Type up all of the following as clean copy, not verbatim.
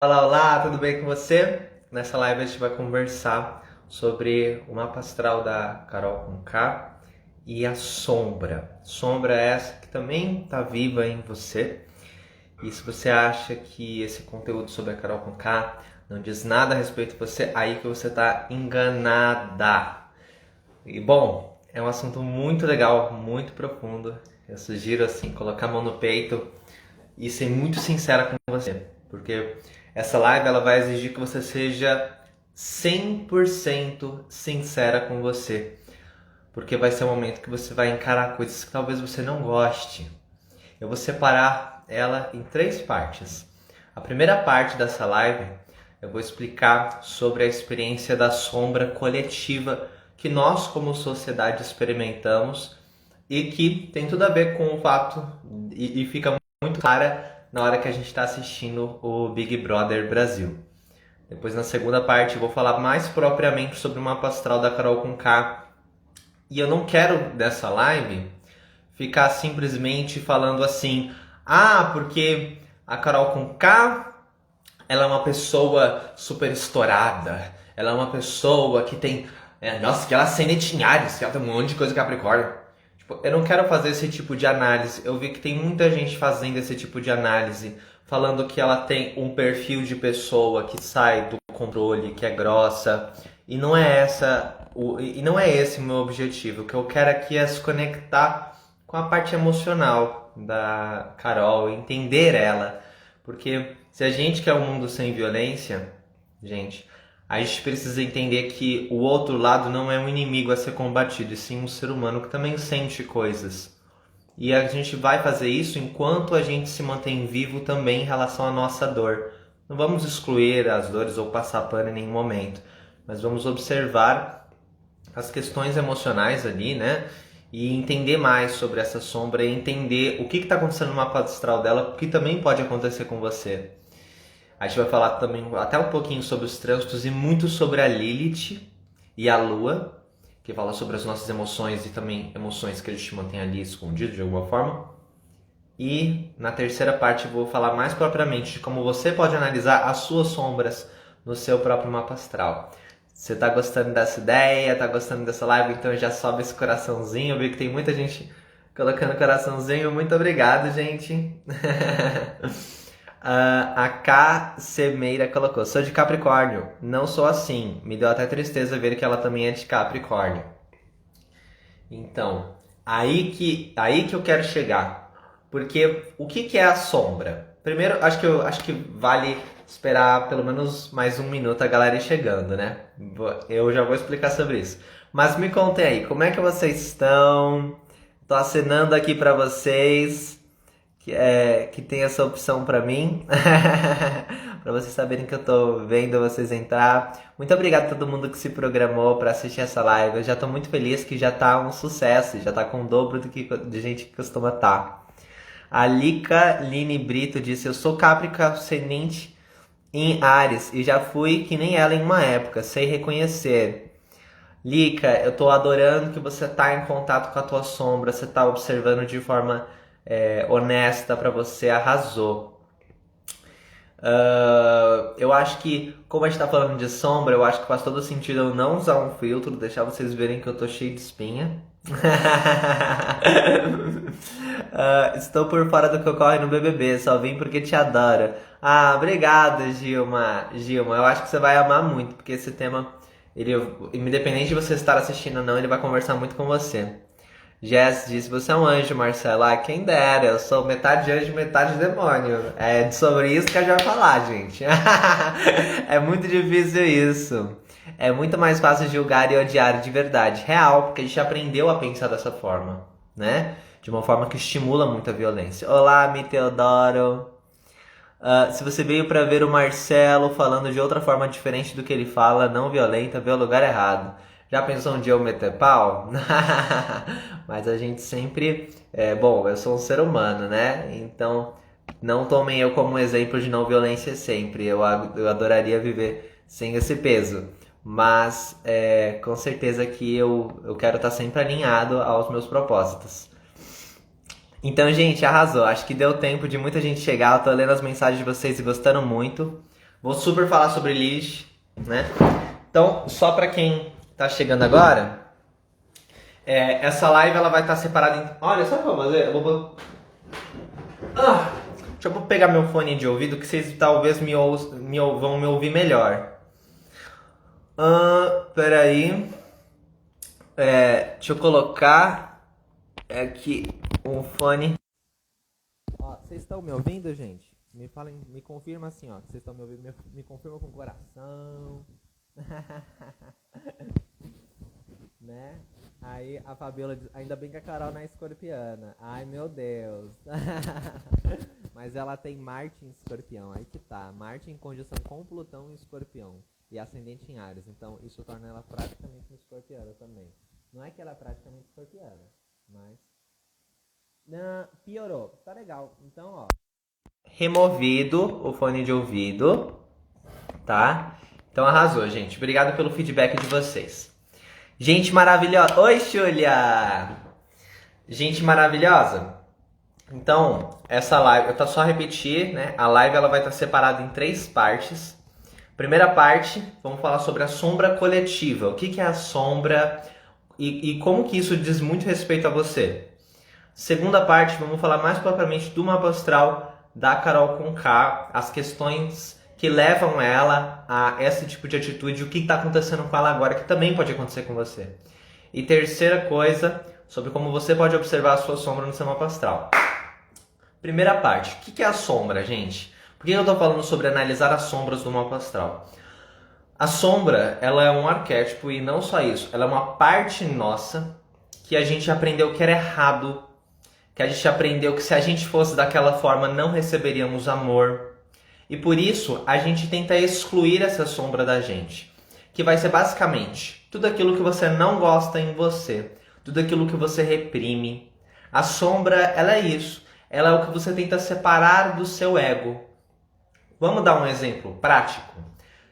Olá, olá, tudo bem com você? Nessa live a gente vai conversar sobre o mapa astral da Carol Conká e a sombra. Sombra é essa que também está viva em você. E se você acha que esse conteúdo sobre a Carol Conká não diz nada a respeito de você, aí que você está enganada. E bom, é um assunto muito legal, muito profundo. Eu sugiro assim colocar a mão no peito e ser muito sincera com você, porque essa live ela vai exigir que você seja 100% sincera com você, porque vai ser um momento que você vai encarar coisas que talvez você não goste. Eu vou separar ela em 3 partes. A primeira parte dessa live eu vou explicar sobre a experiência da sombra coletiva que nós como sociedade experimentamos e que tem tudo a ver com o fato e fica muito clara na hora que a gente está assistindo o Big Brother Brasil. Depois, na segunda parte, eu vou falar mais propriamente sobre o mapa astral da Carol Conká. E eu não quero, dessa live, ficar simplesmente falando assim: ah, porque a Carol Conká, ela é uma pessoa super estourada, ela é uma pessoa que tem... nossa, que ela ascendente em Ares, que ela tem um monte de coisa Capricórnio. Eu não quero fazer esse tipo de análise. Eu vi que tem muita gente fazendo esse tipo de análise, falando que ela tem um perfil de pessoa que sai do controle, que é grossa. E não é não é esse o meu objetivo. O que eu quero aqui é se conectar com a parte emocional da Carol, entender ela. Porque se a gente quer um mundo sem violência, gente, a gente precisa entender que o outro lado não é um inimigo a ser combatido, e sim um ser humano que também sente coisas. E a gente vai fazer isso enquanto a gente se mantém vivo também em relação à nossa dor. Não vamos excluir as dores ou passar pano em nenhum momento, mas vamos observar as questões emocionais ali, né? E entender mais sobre essa sombra e entender o que está acontecendo no mapa astral dela, que também pode acontecer com você. A gente vai falar também até um pouquinho sobre os trânsitos e muito sobre a Lilith e a Lua, que fala sobre as nossas emoções e também emoções que a gente mantém ali escondido de alguma forma. E na terceira parte eu vou falar mais propriamente de como você pode analisar as suas sombras no seu próprio mapa astral. Você tá gostando dessa ideia, tá gostando dessa live, então já sobe esse coraçãozinho. Eu vi que tem muita gente colocando coraçãozinho. Muito obrigado, gente. A K. Semeira colocou: sou de Capricórnio, não sou assim. Me deu até tristeza ver que ela também é de Capricórnio. Então, aí que eu quero chegar. Porque o que é a sombra? Primeiro, acho que vale esperar pelo menos mais um minuto a galera ir chegando, né? Eu já vou explicar sobre isso. Mas me contem aí, como é que vocês estão? Tô acenando aqui pra vocês que tem essa opção pra mim, pra vocês saberem que eu tô vendo vocês entrar. Muito obrigado a todo mundo que se programou pra assistir essa live. Eu já tô muito feliz que já tá um sucesso, já tá com o dobro do que de gente que costuma tá. A Lica Line Brito disse: eu sou Caprica ascendente em Áries e já fui que nem ela em uma época, sei reconhecer. Lica, eu tô adorando que você tá em contato com a tua sombra, você tá observando de forma honesta pra você, arrasou. Eu acho que, como a gente tá falando de sombra, eu acho que faz todo sentido eu não usar um filtro, deixar vocês verem que eu tô cheio de espinha. Estou por fora do que ocorre no BBB, só vim porque te adoro. Ah, obrigado, Gilma. Gilma, eu acho que você vai amar muito, porque esse tema, ele, independente de você estar assistindo ou não, ele vai conversar muito com você. Jess disse: você é um anjo, Marcela. Ah, quem dera, eu sou metade anjo, metade demônio. É sobre isso que a gente vai falar, gente. É muito difícil isso. É muito mais fácil julgar e odiar de verdade. Real, porque a gente aprendeu a pensar dessa forma, né? De uma forma que estimula muito a violência. Olá, Mi Teodoro. Se você veio pra ver o Marcelo falando de outra forma diferente do que ele fala, não violenta, vê o lugar errado. Já pensou um dia eu meter pau? Mas a gente sempre... bom, eu sou um ser humano, né? Então, não tomem eu como um exemplo de não violência sempre. Eu adoraria viver sem esse peso. Mas, com certeza que eu quero estar sempre alinhado aos meus propósitos. Então, gente, arrasou. Acho que deu tempo de muita gente chegar. Eu tô lendo as mensagens de vocês e gostando muito. Vou super falar sobre Lilith, né? Então, só pra quem tá chegando agora, essa live ela vai estar separada em... Olha, sabe o que eu vou fazer? Deixa eu pegar meu fone de ouvido que vocês talvez vão me ouvir melhor. Peraí. Deixa eu colocar aqui um fone. Ó, vocês estão me ouvindo, gente? Me confirma assim, ó. Vocês estão me ouvindo? Me confirma com o coração. Né? Aí a Fabiola diz, ainda bem que a Carol não é escorpiana. Ai, meu Deus. Mas ela tem Marte em escorpião. Aí que tá. Marte em conjunção com Plutão em escorpião. E ascendente em Áries. Então isso torna ela praticamente uma escorpiana também. Não é que ela é praticamente escorpiana, mas... Não, piorou. Tá legal. Então, ó. Removido o fone de ouvido. Tá? Então arrasou, gente. Obrigado pelo feedback de vocês. Gente maravilhosa. Oi, Xulia! Gente maravilhosa. Então, essa live... Eu tô só repetir, né? A live ela vai estar separada em 3 partes. Primeira parte, vamos falar sobre a sombra coletiva. O que é a sombra... E como que isso diz muito respeito a você. Segunda parte, vamos falar mais propriamente do mapa astral da Carol com K, as questões que levam ela a esse tipo de atitude, o que está acontecendo com ela agora, que também pode acontecer com você. E terceira coisa, sobre como você pode observar a sua sombra no seu mapa astral. Primeira parte, o que é a sombra, gente? Por que eu estou falando sobre analisar as sombras do mapa astral? A sombra, ela é um arquétipo e não só isso, ela é uma parte nossa que a gente aprendeu que era errado, que a gente aprendeu que se a gente fosse daquela forma não receberíamos amor. E por isso a gente tenta excluir essa sombra da gente, que vai ser basicamente tudo aquilo que você não gosta em você, tudo aquilo que você reprime. A sombra, ela é isso, ela é o que você tenta separar do seu ego. Vamos dar um exemplo prático?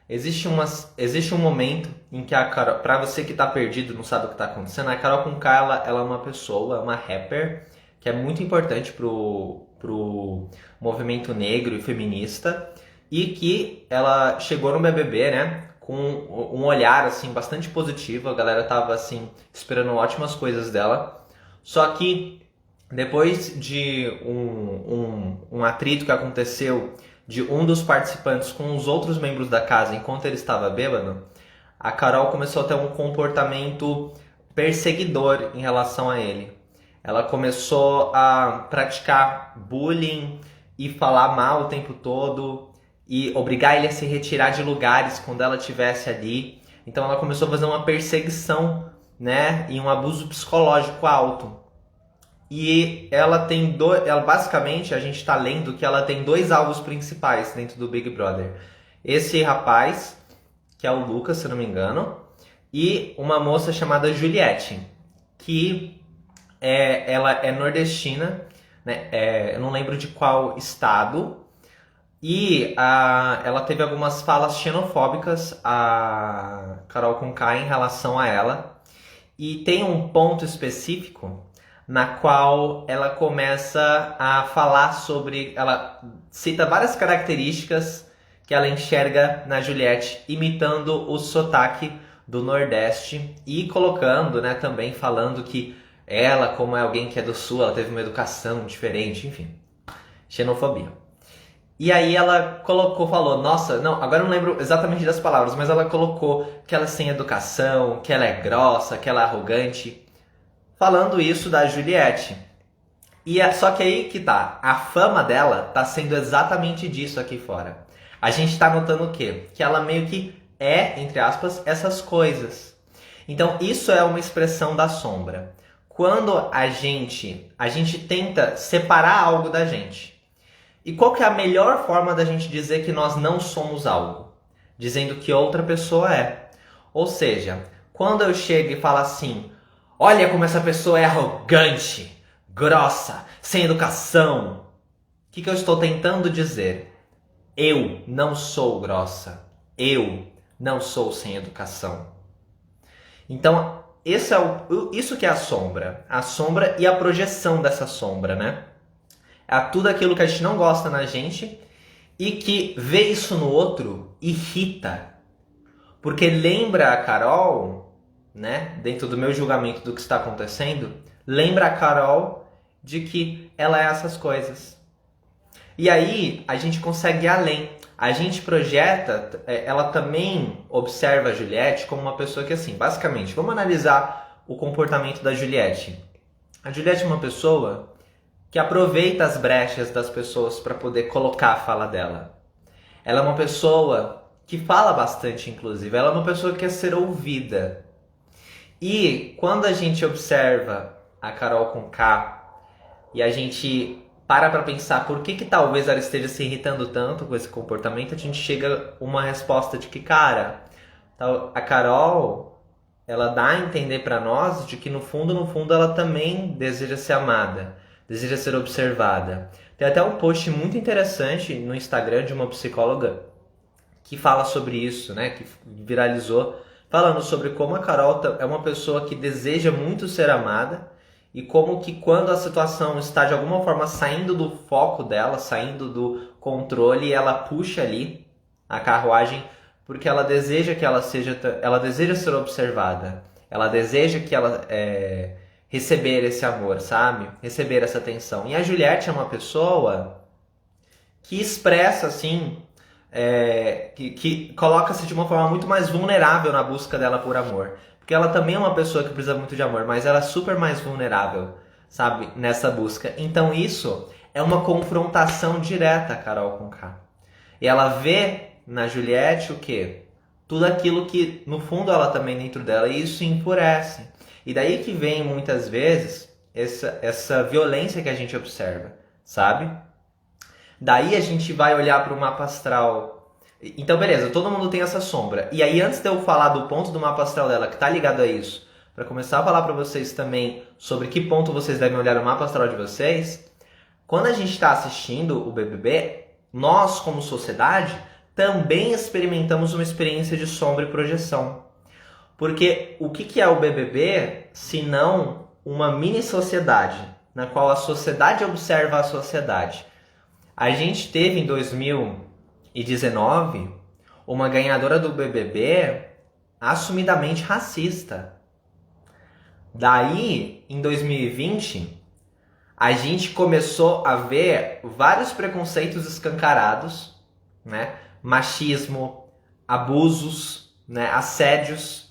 Existe um momento em que a Carol, pra você que tá perdido, não sabe o que tá acontecendo, a Carol com K, ela é uma pessoa, uma rapper, que é muito importante pro movimento negro e feminista, e que ela chegou no BBB, né, com um olhar, assim, bastante positivo, a galera tava, assim, esperando ótimas coisas dela, só que depois de um atrito que aconteceu de um dos participantes com os outros membros da casa enquanto ele estava bêbado, a Carol começou a ter um comportamento perseguidor em relação a ele. Ela começou a praticar bullying e falar mal o tempo todo e obrigar ele a se retirar de lugares quando ela estivesse ali. Então ela começou a fazer uma perseguição, né, e um abuso psicológico alto. E ela tem basicamente, a gente está lendo que ela tem 2 alvos principais dentro do Big Brother. Esse rapaz, que é o Lucas, se não me engano, e uma moça chamada Juliette, que ela é nordestina, né? Eu não lembro de qual estado, e ela teve algumas falas xenofóbicas, a Carol com K, em relação a ela. E tem um ponto específico na qual ela começa a falar sobre... Ela cita várias características que ela enxerga na Juliette, imitando o sotaque do Nordeste e colocando, né, também falando que ela, como é alguém que é do Sul, ela teve uma educação diferente, enfim, xenofobia. E aí ela falou, nossa, não, agora eu não lembro exatamente das palavras, mas ela colocou que ela é sem educação, que ela é grossa, que ela é arrogante, falando isso da Juliette. Só que aí que tá, a fama dela tá sendo exatamente disso aqui fora. A gente tá notando o quê? Que ela meio que é, entre aspas, essas coisas. Então isso é uma expressão da sombra. Quando a gente tenta separar algo da gente. E qual que é a melhor forma da gente dizer que nós não somos algo? Dizendo que outra pessoa é. Ou seja, quando eu chego e falo assim, olha como essa pessoa é arrogante, grossa, sem educação. O que eu estou tentando dizer? Eu não sou grossa. Eu não sou sem educação. Então, isso que é a sombra. A sombra e a projeção dessa sombra, né? É tudo aquilo que a gente não gosta na gente e que vê isso no outro irrita. Porque lembra a Carol, né, dentro do meu julgamento do que está acontecendo, lembra a Carol de que ela é essas coisas. E aí a gente consegue ir além. A gente projeta, ela também observa a Juliette como uma pessoa que, assim, basicamente, vamos analisar o comportamento da Juliette. A Juliette é uma pessoa que aproveita as brechas das pessoas para poder colocar a fala dela. Ela é uma pessoa que fala bastante, inclusive. Ela é uma pessoa que quer ser ouvida. E quando a gente observa a Carol com K e a gente para pensar por que talvez ela esteja se irritando tanto com esse comportamento, a gente chega a uma resposta de que, cara, a Carol, ela dá a entender para nós de que no fundo ela também deseja ser amada, deseja ser observada. Tem até um post muito interessante no Instagram de uma psicóloga que fala sobre isso, né, que viralizou, falando sobre como a Carol é uma pessoa que deseja muito ser amada e como que quando a situação está de alguma forma saindo do foco dela, saindo do controle, ela puxa ali a carruagem porque ela deseja que ela deseja ser observada, ela deseja que ela receber esse amor, sabe? Receber essa atenção. E a Juliette é uma pessoa que expressa assim, que coloca-se de uma forma muito mais vulnerável na busca dela por amor. Porque ela também é uma pessoa que precisa muito de amor, mas ela é super mais vulnerável, sabe? Nessa busca. Então isso é uma confrontação direta, Carol com K. E ela vê na Juliette o quê? Tudo aquilo que, no fundo, ela também dentro dela, e isso enfurece. E daí que vem, muitas vezes, essa violência que a gente observa, sabe? Daí a gente vai olhar para o mapa astral. Então, beleza, todo mundo tem essa sombra. E aí, antes de eu falar do ponto do mapa astral dela, que tá ligado a isso, para começar a falar para vocês também sobre que ponto vocês devem olhar o mapa astral de vocês, quando a gente está assistindo o BBB, nós, como sociedade, também experimentamos uma experiência de sombra e projeção. Porque o que é o BBB, se não uma mini-sociedade, na qual a sociedade observa a sociedade? A gente teve em 2019 uma ganhadora do BBB assumidamente racista. Daí, em 2020, a gente começou a ver vários preconceitos escancarados, né? Machismo, abusos, né? Assédios.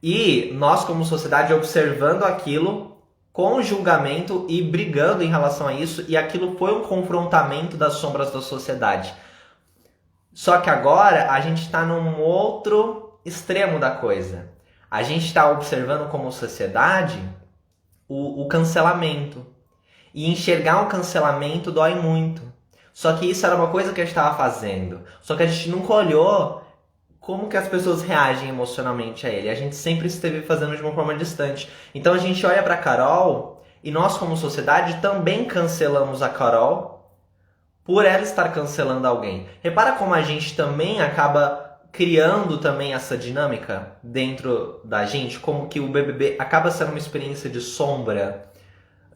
E nós, como sociedade, observando aquilo com julgamento e brigando em relação a isso, e aquilo foi um confrontamento das sombras da sociedade. Só que agora a gente está num outro extremo da coisa. A gente está observando como sociedade o cancelamento. E enxergar um cancelamento dói muito. Só que isso era uma coisa que a gente estava fazendo. Só que a gente nunca olhou como que as pessoas reagem emocionalmente a ele. A gente sempre esteve fazendo de uma forma distante. Então a gente olha para a Carol e nós, como sociedade, também cancelamos a Carol por ela estar cancelando alguém. Repara como a gente também acaba criando também essa dinâmica dentro da gente, como que o BBB acaba sendo uma experiência de sombra,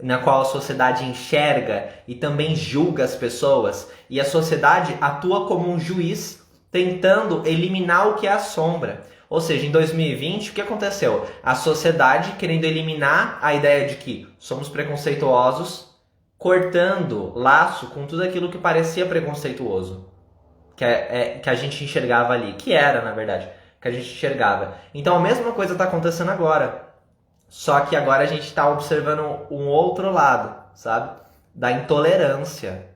na qual a sociedade enxerga e também julga as pessoas, e a sociedade atua como um juiz tentando eliminar o que é a sombra. Ou seja, em 2020, o que aconteceu? A sociedade querendo eliminar a ideia de que somos preconceituosos, cortando laço com tudo aquilo que parecia preconceituoso, que a gente enxergava ali, que era, na verdade, que a gente enxergava. Então a mesma coisa está acontecendo agora. Só que agora a gente está observando um outro lado, sabe? Da intolerância,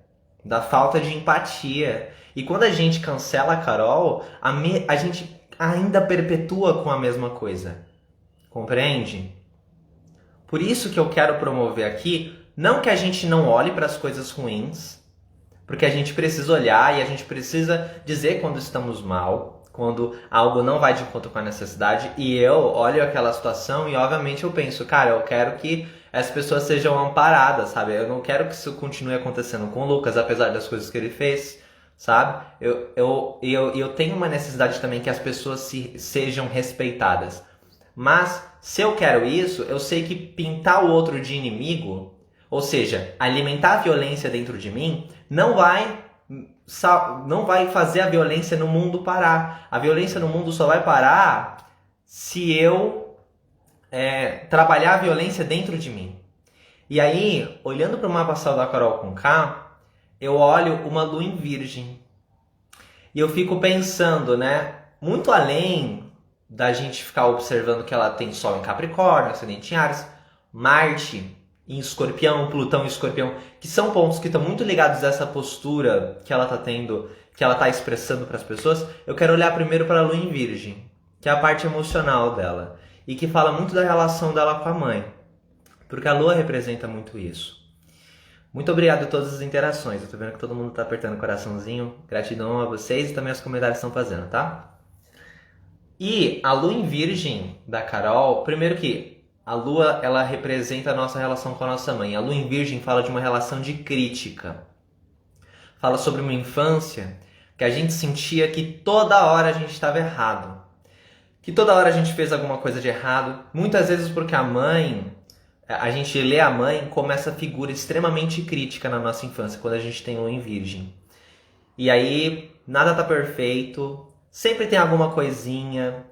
da falta de empatia. E quando a gente cancela a Carol, a gente ainda perpetua com a mesma coisa. Compreende? Por isso que eu quero promover aqui, não que a gente não olhe para as coisas ruins, porque a gente precisa olhar e a gente precisa dizer quando estamos mal, quando algo não vai de encontro com a necessidade, e eu olho aquela situação e obviamente eu penso, cara, eu quero que as pessoas sejam amparadas, sabe? Eu não quero que isso continue acontecendo com o Lucas, apesar das coisas que ele fez, sabe? Eu tenho uma necessidade também que as pessoas sejam respeitadas. Mas se eu quero isso, eu sei que pintar o outro de inimigo, ou seja, alimentar a violência dentro de mim, não vai não vai fazer a violência no mundo parar. A violência no mundo só vai parar se eu trabalhar a violência dentro de mim. E aí, olhando para o mapa astral da Carol com K, eu olho uma lua em Virgem. E eu fico pensando, né? Muito além da gente ficar observando que ela tem Sol em Capricórnio, Ascendente em Áries, Marte em Escorpião, Plutão em Escorpião, que são pontos que estão muito ligados a essa postura que ela está tendo, que ela está expressando para as pessoas. Eu quero olhar primeiro para a Lua em Virgem, que é a parte emocional dela, e que fala muito da relação dela com a mãe, porque a Lua representa muito isso. Muito obrigado a todas as interações. Eu tô vendo que todo mundo tá apertando o coraçãozinho. Gratidão a vocês e também aos comentários que estão fazendo, tá? E a Lua em Virgem da Carol, primeiro que a Lua, ela representa a nossa relação com a nossa mãe. A Lua em Virgem fala de uma relação de crítica. Fala sobre uma infância que a gente sentia que toda hora a gente estava errado. Que toda hora a gente fez alguma coisa de errado. Muitas vezes porque a gente lê a mãe como essa figura extremamente crítica na nossa infância, quando a gente tem Lua em Virgem. E aí, nada tá perfeito, sempre tem alguma coisinha.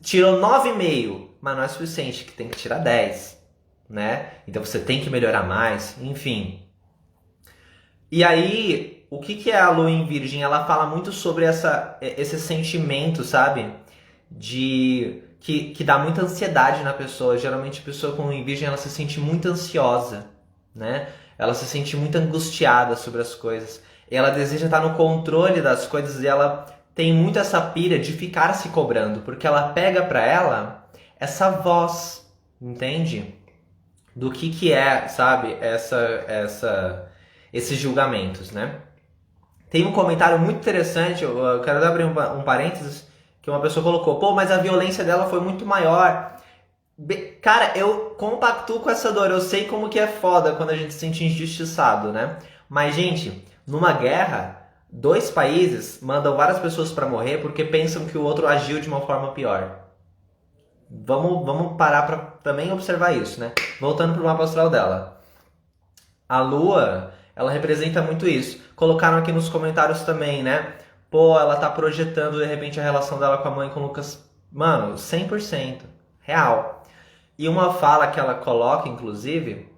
Tirou 9,5, mas não é suficiente, que tem que tirar 10, né? Então você tem que melhorar mais, enfim. E aí, o que é a Lua em Virgem? Ela fala muito sobre esse sentimento, sabe? Que dá muita ansiedade na pessoa. Geralmente a pessoa com Lua em Virgem, ela se sente muito ansiosa, né? Ela se sente muito angustiada sobre as coisas. Ela deseja estar no controle das coisas e ela tem muito essa pira de ficar se cobrando, porque ela pega pra ela essa voz, entende? Do que é, sabe? Esses julgamentos, né? Tem um comentário muito interessante, eu quero abrir um parênteses, que uma pessoa colocou, pô, mas a violência dela foi muito maior. Cara, eu compactuo com essa dor, eu sei como que é foda quando a gente se sente injustiçado, né? Mas, gente, numa guerra, 2 países mandam várias pessoas pra morrer porque pensam que o outro agiu de uma forma pior. Vamos parar pra também observar isso, né? Voltando pro mapa astral dela. A Lua, ela representa muito isso. Colocaram aqui nos comentários também, né? Pô, ela tá projetando, de repente, a relação dela com a mãe, com o Lucas. Mano, 100%. Real. E uma fala que ela coloca, inclusive,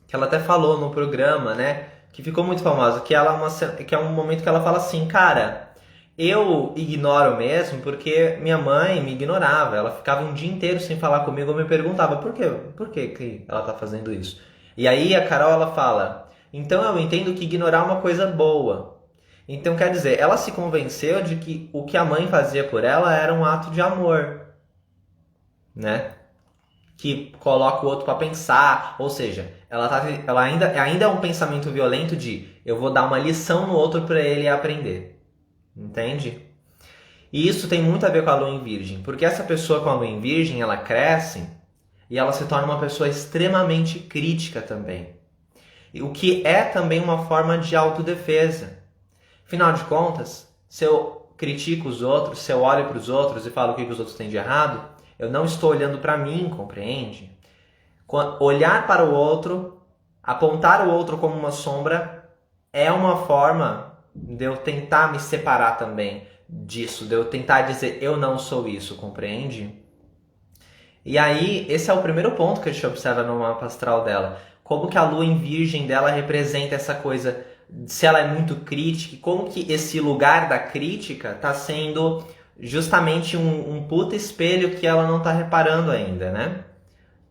que ela até falou no programa, né? Que ficou muito famosa, que é um momento que ela fala assim, cara, eu ignoro mesmo porque minha mãe me ignorava. Ela ficava um dia inteiro sem falar comigo, eu me perguntava, por que que ela tá fazendo isso? E aí a Carol, ela fala, então eu entendo que ignorar é uma coisa boa. Então, quer dizer, ela se convenceu de que o que a mãe fazia por ela era um ato de amor, né? Que coloca o outro para pensar, ou seja, ela ainda é um pensamento violento de eu vou dar uma lição no outro para ele aprender, entende? E isso tem muito a ver com a Lua em Virgem, porque essa pessoa com a Lua em Virgem, ela cresce e ela se torna uma pessoa extremamente crítica também, o que é também uma forma de autodefesa. Afinal de contas, se eu critico os outros, se eu olho para os outros e falo o que os outros têm de errado, eu não estou olhando para mim, compreende? Olhar para o outro, apontar o outro como uma sombra, é uma forma de eu tentar me separar também disso, de eu tentar dizer eu não sou isso, compreende? E aí, esse é o primeiro ponto que a gente observa no mapa astral dela. Como que a Lua em Virgem dela representa essa coisa, se ela é muito crítica, como que esse lugar da crítica está sendo justamente um puta espelho que ela não está reparando ainda, né?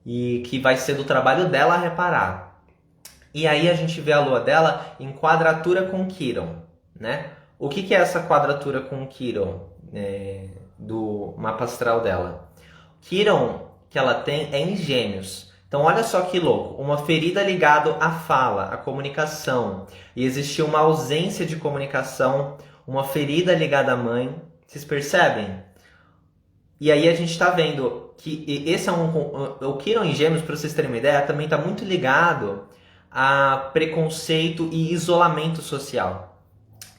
E que vai ser do trabalho dela reparar. E aí a gente vê a Lua dela em quadratura com Quiron, né? O que é essa quadratura com Quiron do mapa astral dela? Quiron que ela tem é em Gêmeos. Então olha só que louco, uma ferida ligada à fala, à comunicação. E existiu uma ausência de comunicação, uma ferida ligada à mãe. Vocês percebem? E aí a gente está vendo que esse é o Quiron em Gêmeos, para vocês terem uma ideia, também está muito ligado a preconceito e isolamento social.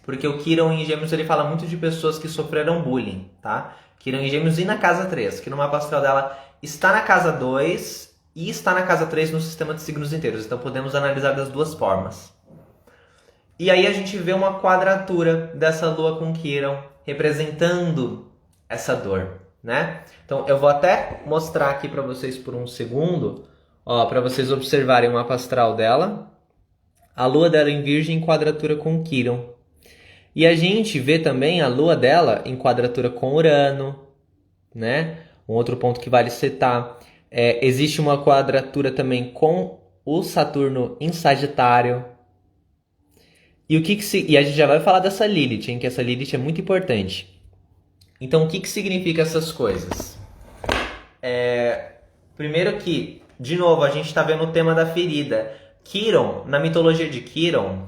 Porque o Quiron em Gêmeos ele fala muito de pessoas que sofreram bullying, tá? Quiron em Gêmeos e na casa 3, que no mapa astral dela está na casa 2 e está na casa 3 no sistema de signos inteiros. Então podemos analisar das duas formas. E aí a gente vê uma quadratura dessa lua com Quirón, representando essa dor, né? Então eu vou até mostrar aqui para vocês por um segundo, ó, para vocês observarem o mapa astral dela. A lua dela em Virgem em quadratura com Quirón. E a gente vê também a lua dela em quadratura com Urano, né? Um outro ponto que vale citar. Existe uma quadratura também com o Saturno em Sagitário. E a gente já vai falar dessa Lilith, hein? Que essa Lilith é muito importante. Então, o que significa essas coisas? Primeiro que, de novo, a gente está vendo o tema da ferida. Quirón, na mitologia de Quirón,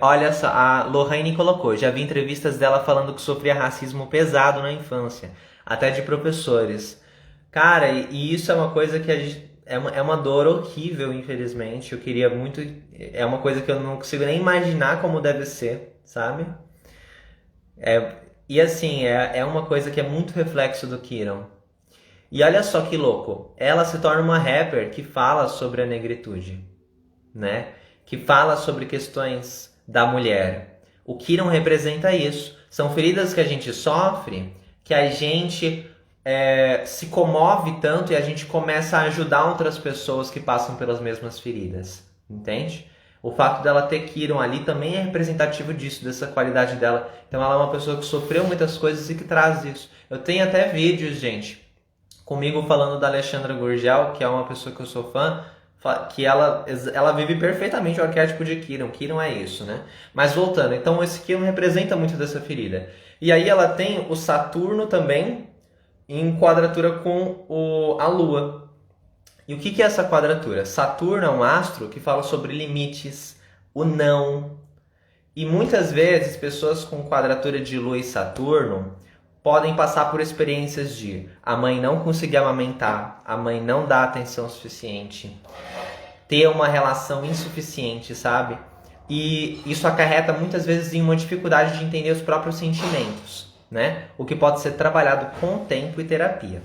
olha só, a Lohane colocou, já vi entrevistas dela falando que sofria racismo pesado na infância, até de professores. Cara, e isso é uma coisa que a gente, é uma dor horrível, infelizmente. Eu queria muito. É uma coisa que eu não consigo nem imaginar como deve ser, sabe? E assim, é uma coisa que é muito reflexo do Quirón. E olha só que louco, ela se torna uma rapper que fala sobre a negritude, né? Que fala sobre questões da mulher. O Quirón representa isso. São feridas que a gente sofre, que a gente se comove tanto e a gente começa a ajudar outras pessoas que passam pelas mesmas feridas, entende? O fato dela ter Quirón ali também é representativo disso, dessa qualidade dela. Então ela é uma pessoa que sofreu muitas coisas e que traz isso. Eu tenho até vídeos, gente, comigo falando da Alexandra Gurgel, que é uma pessoa que eu sou fã, que ela vive perfeitamente o arquétipo de Quirón. Quirón é isso, né? Mas voltando, então esse Quirón representa muito dessa ferida. E aí ela tem o Saturno também em quadratura com a Lua. E o que é essa quadratura? Saturno é um astro que fala sobre limites, o não. E muitas vezes pessoas com quadratura de Lua e Saturno podem passar por experiências de a mãe não conseguir amamentar, a mãe não dar atenção suficiente, ter uma relação insuficiente, sabe? E isso acarreta muitas vezes em uma dificuldade de entender os próprios sentimentos, né? O que pode ser trabalhado com tempo e terapia.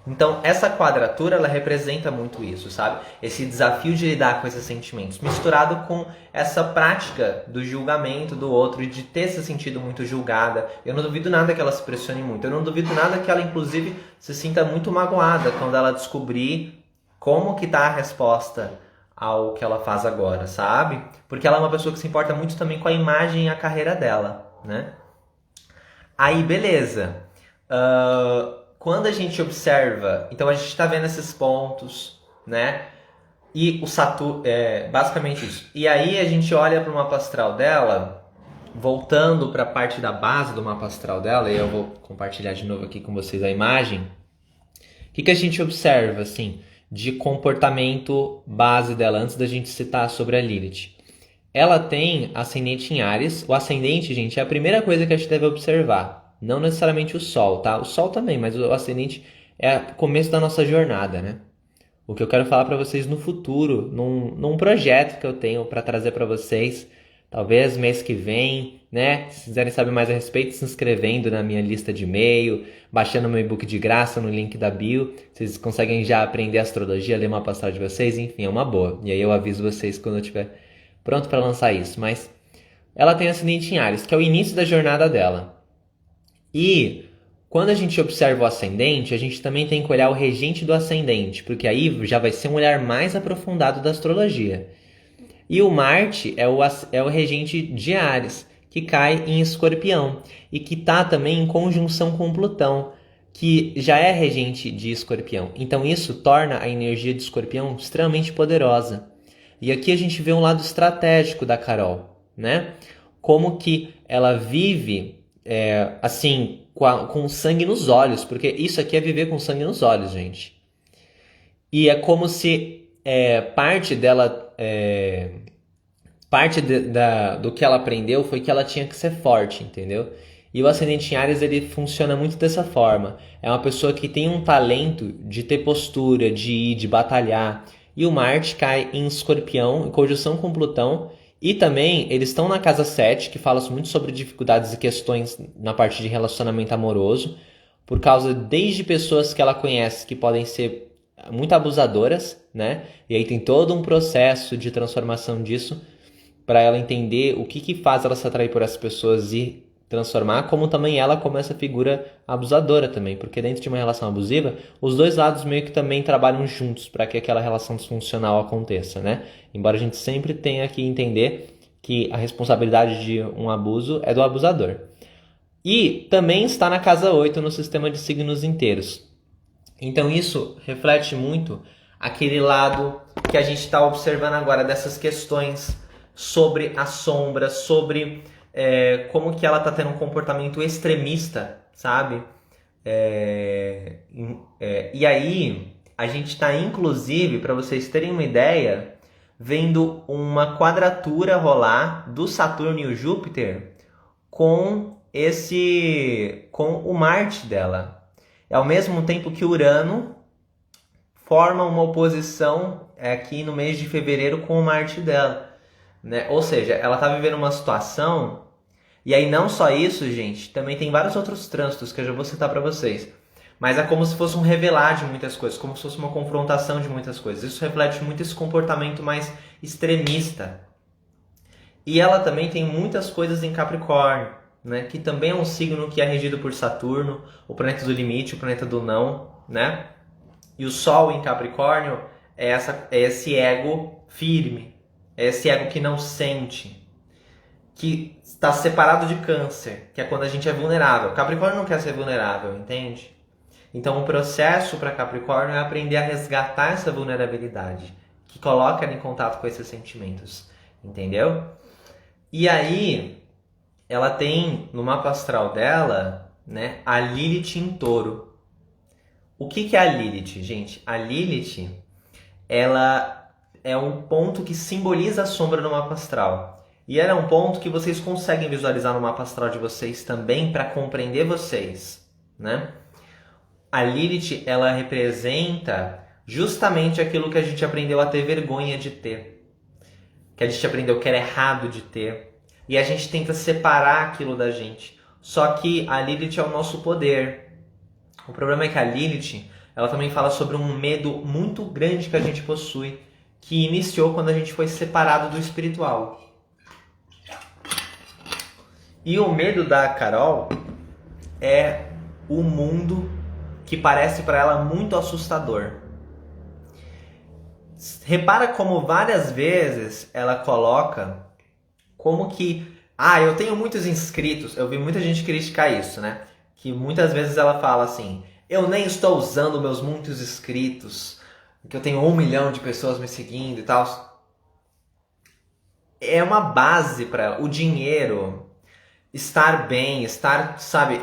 Então, essa quadratura, ela representa muito isso, sabe? Esse desafio de lidar com esses sentimentos, misturado com essa prática do julgamento do outro e de ter se sentido muito julgada. Eu não duvido nada que ela se pressione muito. Eu não duvido nada que ela, inclusive, se sinta muito magoada quando ela descobrir como que tá a resposta ao que ela faz agora, sabe? Porque ela é uma pessoa que se importa muito também com a imagem e a carreira dela, né? Aí, beleza. Quando a gente observa, então a gente está vendo esses pontos, né? E o Saturno, basicamente isso. E aí a gente olha para o mapa astral dela, voltando para a parte da base do mapa astral dela, e eu vou compartilhar de novo aqui com vocês a imagem. O que a gente observa, assim, de comportamento base dela, antes da gente citar sobre a Lilith? Ela tem ascendente em Áries. O ascendente, gente, é a primeira coisa que a gente deve observar. Não necessariamente o Sol, tá? O Sol também, mas o ascendente é o começo da nossa jornada, né? O que eu quero falar para vocês no futuro, num projeto que eu tenho para trazer para vocês, talvez mês que vem, né? Se quiserem saber mais a respeito, se inscrevendo na minha lista de e-mail, baixando meu e-book de graça no link da bio, vocês conseguem já aprender astrologia, ler uma passagem de vocês, enfim, é uma boa. E aí eu aviso vocês quando eu estiver pronto para lançar isso. Mas ela tem ascendente em Áries, que é o início da jornada dela. E quando a gente observa o ascendente, a gente também tem que olhar o regente do ascendente, porque aí já vai ser um olhar mais aprofundado da astrologia. E o Marte é o regente de Áries, que cai em Escorpião, e que está também em conjunção com Plutão, que já é regente de Escorpião. Então isso torna a energia de Escorpião extremamente poderosa. E aqui a gente vê um lado estratégico da Carol, né? Como que ela vive assim, com sangue nos olhos, porque isso aqui é viver com sangue nos olhos, gente. E é como se parte dela, do que ela aprendeu foi que ela tinha que ser forte, entendeu? E o ascendente em Áries, ele funciona muito dessa forma. É uma pessoa que tem um talento de ter postura, de ir, de batalhar. E o Marte cai em Escorpião, em conjunção com Plutão. E também, eles estão na casa 7, que fala muito sobre dificuldades e questões na parte de relacionamento amoroso, por causa desde pessoas que ela conhece que podem ser muito abusadoras, né? E aí tem todo um processo de transformação disso. para ela entender o que faz ela se atrair por essas pessoas e transformar, como também ela como essa figura abusadora também, porque dentro de uma relação abusiva, os dois lados meio que também trabalham juntos para que aquela relação disfuncional aconteça, né? Embora a gente sempre tenha que entender que a responsabilidade de um abuso é do abusador. E também está na casa 8 no sistema de signos inteiros. Então isso reflete muito aquele lado que a gente está observando agora dessas questões sobre a sombra, sobre como que ela está tendo um comportamento extremista, sabe? E aí a gente está, inclusive, para vocês terem uma ideia, vendo uma quadratura rolar do Saturno e o Júpiter com o Marte dela. Ao mesmo tempo que Urano forma uma oposição aqui no mês de fevereiro com o Marte dela, né? Ou seja, ela está vivendo uma situação, e aí não só isso, gente, também tem vários outros trânsitos que eu já vou citar para vocês, mas é como se fosse um revelar de muitas coisas, como se fosse uma confrontação de muitas coisas. Isso reflete muito esse comportamento mais extremista. E ela também tem muitas coisas em Capricórnio, né? Que também é um signo que é regido por Saturno, o planeta do limite, o planeta do não, né? E o Sol em Capricórnio é esse ego firme, é esse ego que não sente, que está separado de Câncer, que é quando a gente é vulnerável. Capricórnio não quer ser vulnerável, entende? Então o processo para Capricórnio é aprender a resgatar essa vulnerabilidade, que coloca ela em contato com esses sentimentos, entendeu? E aí, ela tem no mapa astral dela, né, a Lilith em Touro. O que é a Lilith, gente? A Lilith, ela é um ponto que simboliza a sombra no mapa astral. E ela é um ponto que vocês conseguem visualizar no mapa astral de vocês também para compreender vocês, né? A Lilith, ela representa justamente aquilo que a gente aprendeu a ter vergonha de ter. Que a gente aprendeu que era errado de ter. E a gente tenta separar aquilo da gente. Só que a Lilith é o nosso poder. O problema é que a Lilith, ela também fala sobre um medo muito grande que a gente possui, que iniciou quando a gente foi separado do espiritual. E o medo da Carol é o mundo que parece para ela muito assustador. Repara como várias vezes ela coloca como que, eu tenho muitos inscritos. Eu vi muita gente criticar isso, né? Que muitas vezes ela fala assim, eu nem estou usando meus muitos inscritos, que eu tenho 1 milhão de pessoas me seguindo e tal. É uma base para ela. O dinheiro, estar bem, estar, sabe,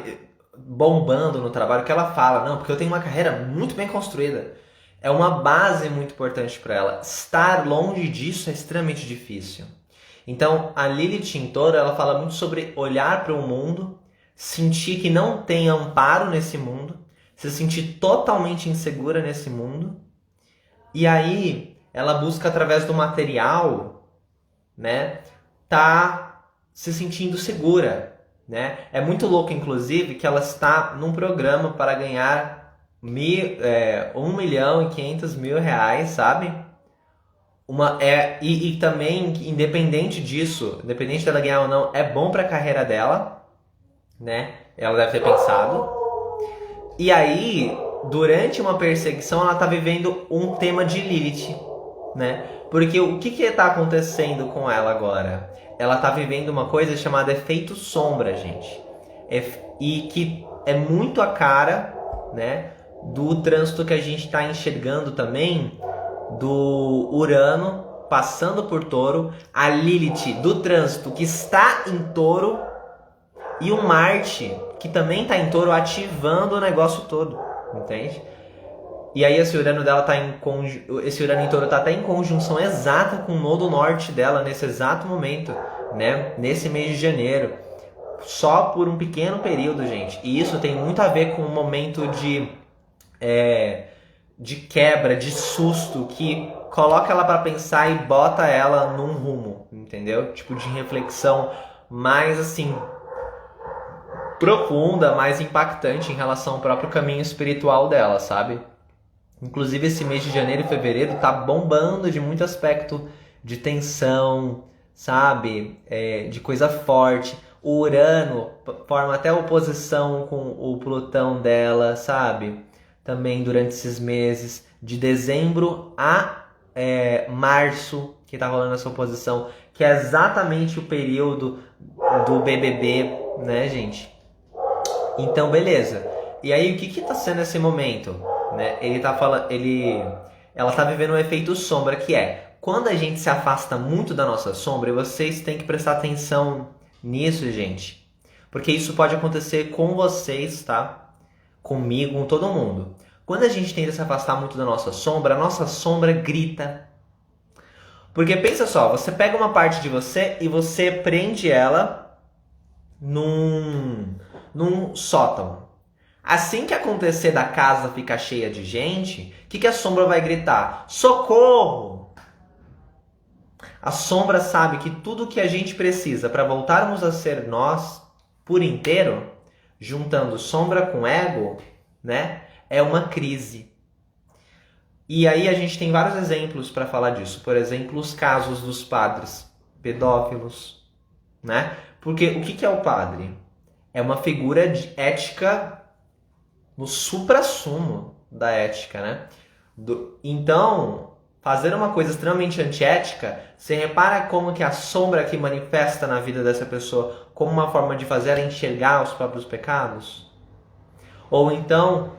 bombando no trabalho, que ela fala, não, porque eu tenho uma carreira muito bem construída. É uma base muito importante para ela. Estar longe disso é extremamente difícil. Então, a Lilith em Touro, ela fala muito sobre olhar para o mundo, sentir que não tem amparo nesse mundo, se sentir totalmente insegura nesse mundo. E aí, ela busca através do material, né, tá se sentindo segura, né? É muito louco, inclusive, que ela está num programa para ganhar 1.500.000 reais, sabe? E também, independente disso, independente dela ganhar ou não, é bom para a carreira dela, né? Ela deve ter pensado. E aí, durante uma perseguição, ela tá vivendo um tema de Lilith, né? Porque o que tá acontecendo com ela agora? Ela tá vivendo uma coisa chamada efeito sombra, gente. E que é muito a cara, né, do trânsito que a gente tá enxergando também, do Urano passando por Touro, a Lilith do trânsito que está em Touro e o Marte que também está em Touro ativando o negócio todo, entende? E aí esse Urano dela esse Urano em Touro tá até em conjunção exata com o nodo norte dela nesse exato momento, né? Nesse mês de janeiro, só por um pequeno período, gente. E isso tem muito a ver com um momento de quebra, de susto, que coloca ela para pensar e bota ela num rumo, entendeu? Tipo de reflexão mais assim profunda, mais impactante em relação ao próprio caminho espiritual dela, sabe? Inclusive esse mês de janeiro e fevereiro tá bombando de muito aspecto de tensão, sabe? De coisa forte. O Urano forma até oposição com o Plutão dela, sabe? Também durante esses meses, de dezembro a março, que tá rolando essa oposição, que é exatamente o período do BBB, né, gente? Então, beleza. E aí, o que tá sendo esse momento? Né? Ela tá vivendo um efeito sombra, que é quando a gente se afasta muito da nossa sombra, e vocês têm que prestar atenção nisso, gente. Porque isso pode acontecer com vocês, tá? Comigo, com todo mundo. Quando a gente tenta se afastar muito da nossa sombra, a nossa sombra grita. Porque pensa só, você pega uma parte de você e você prende ela num sótão. Assim que acontecer da casa ficar cheia de gente, o que a sombra vai gritar? Socorro! A sombra sabe que tudo que a gente precisa para voltarmos a ser nós por inteiro, juntando sombra com ego, né, é uma crise. E aí a gente tem vários exemplos para falar disso. Por exemplo, os casos dos padres pedófilos, né? Porque o que é o padre? É uma figura de ética no suprassumo da ética, né? Então, fazer uma coisa extremamente antiética, você repara como que a sombra que manifesta na vida dessa pessoa como uma forma de fazer ela enxergar os próprios pecados? Ou então,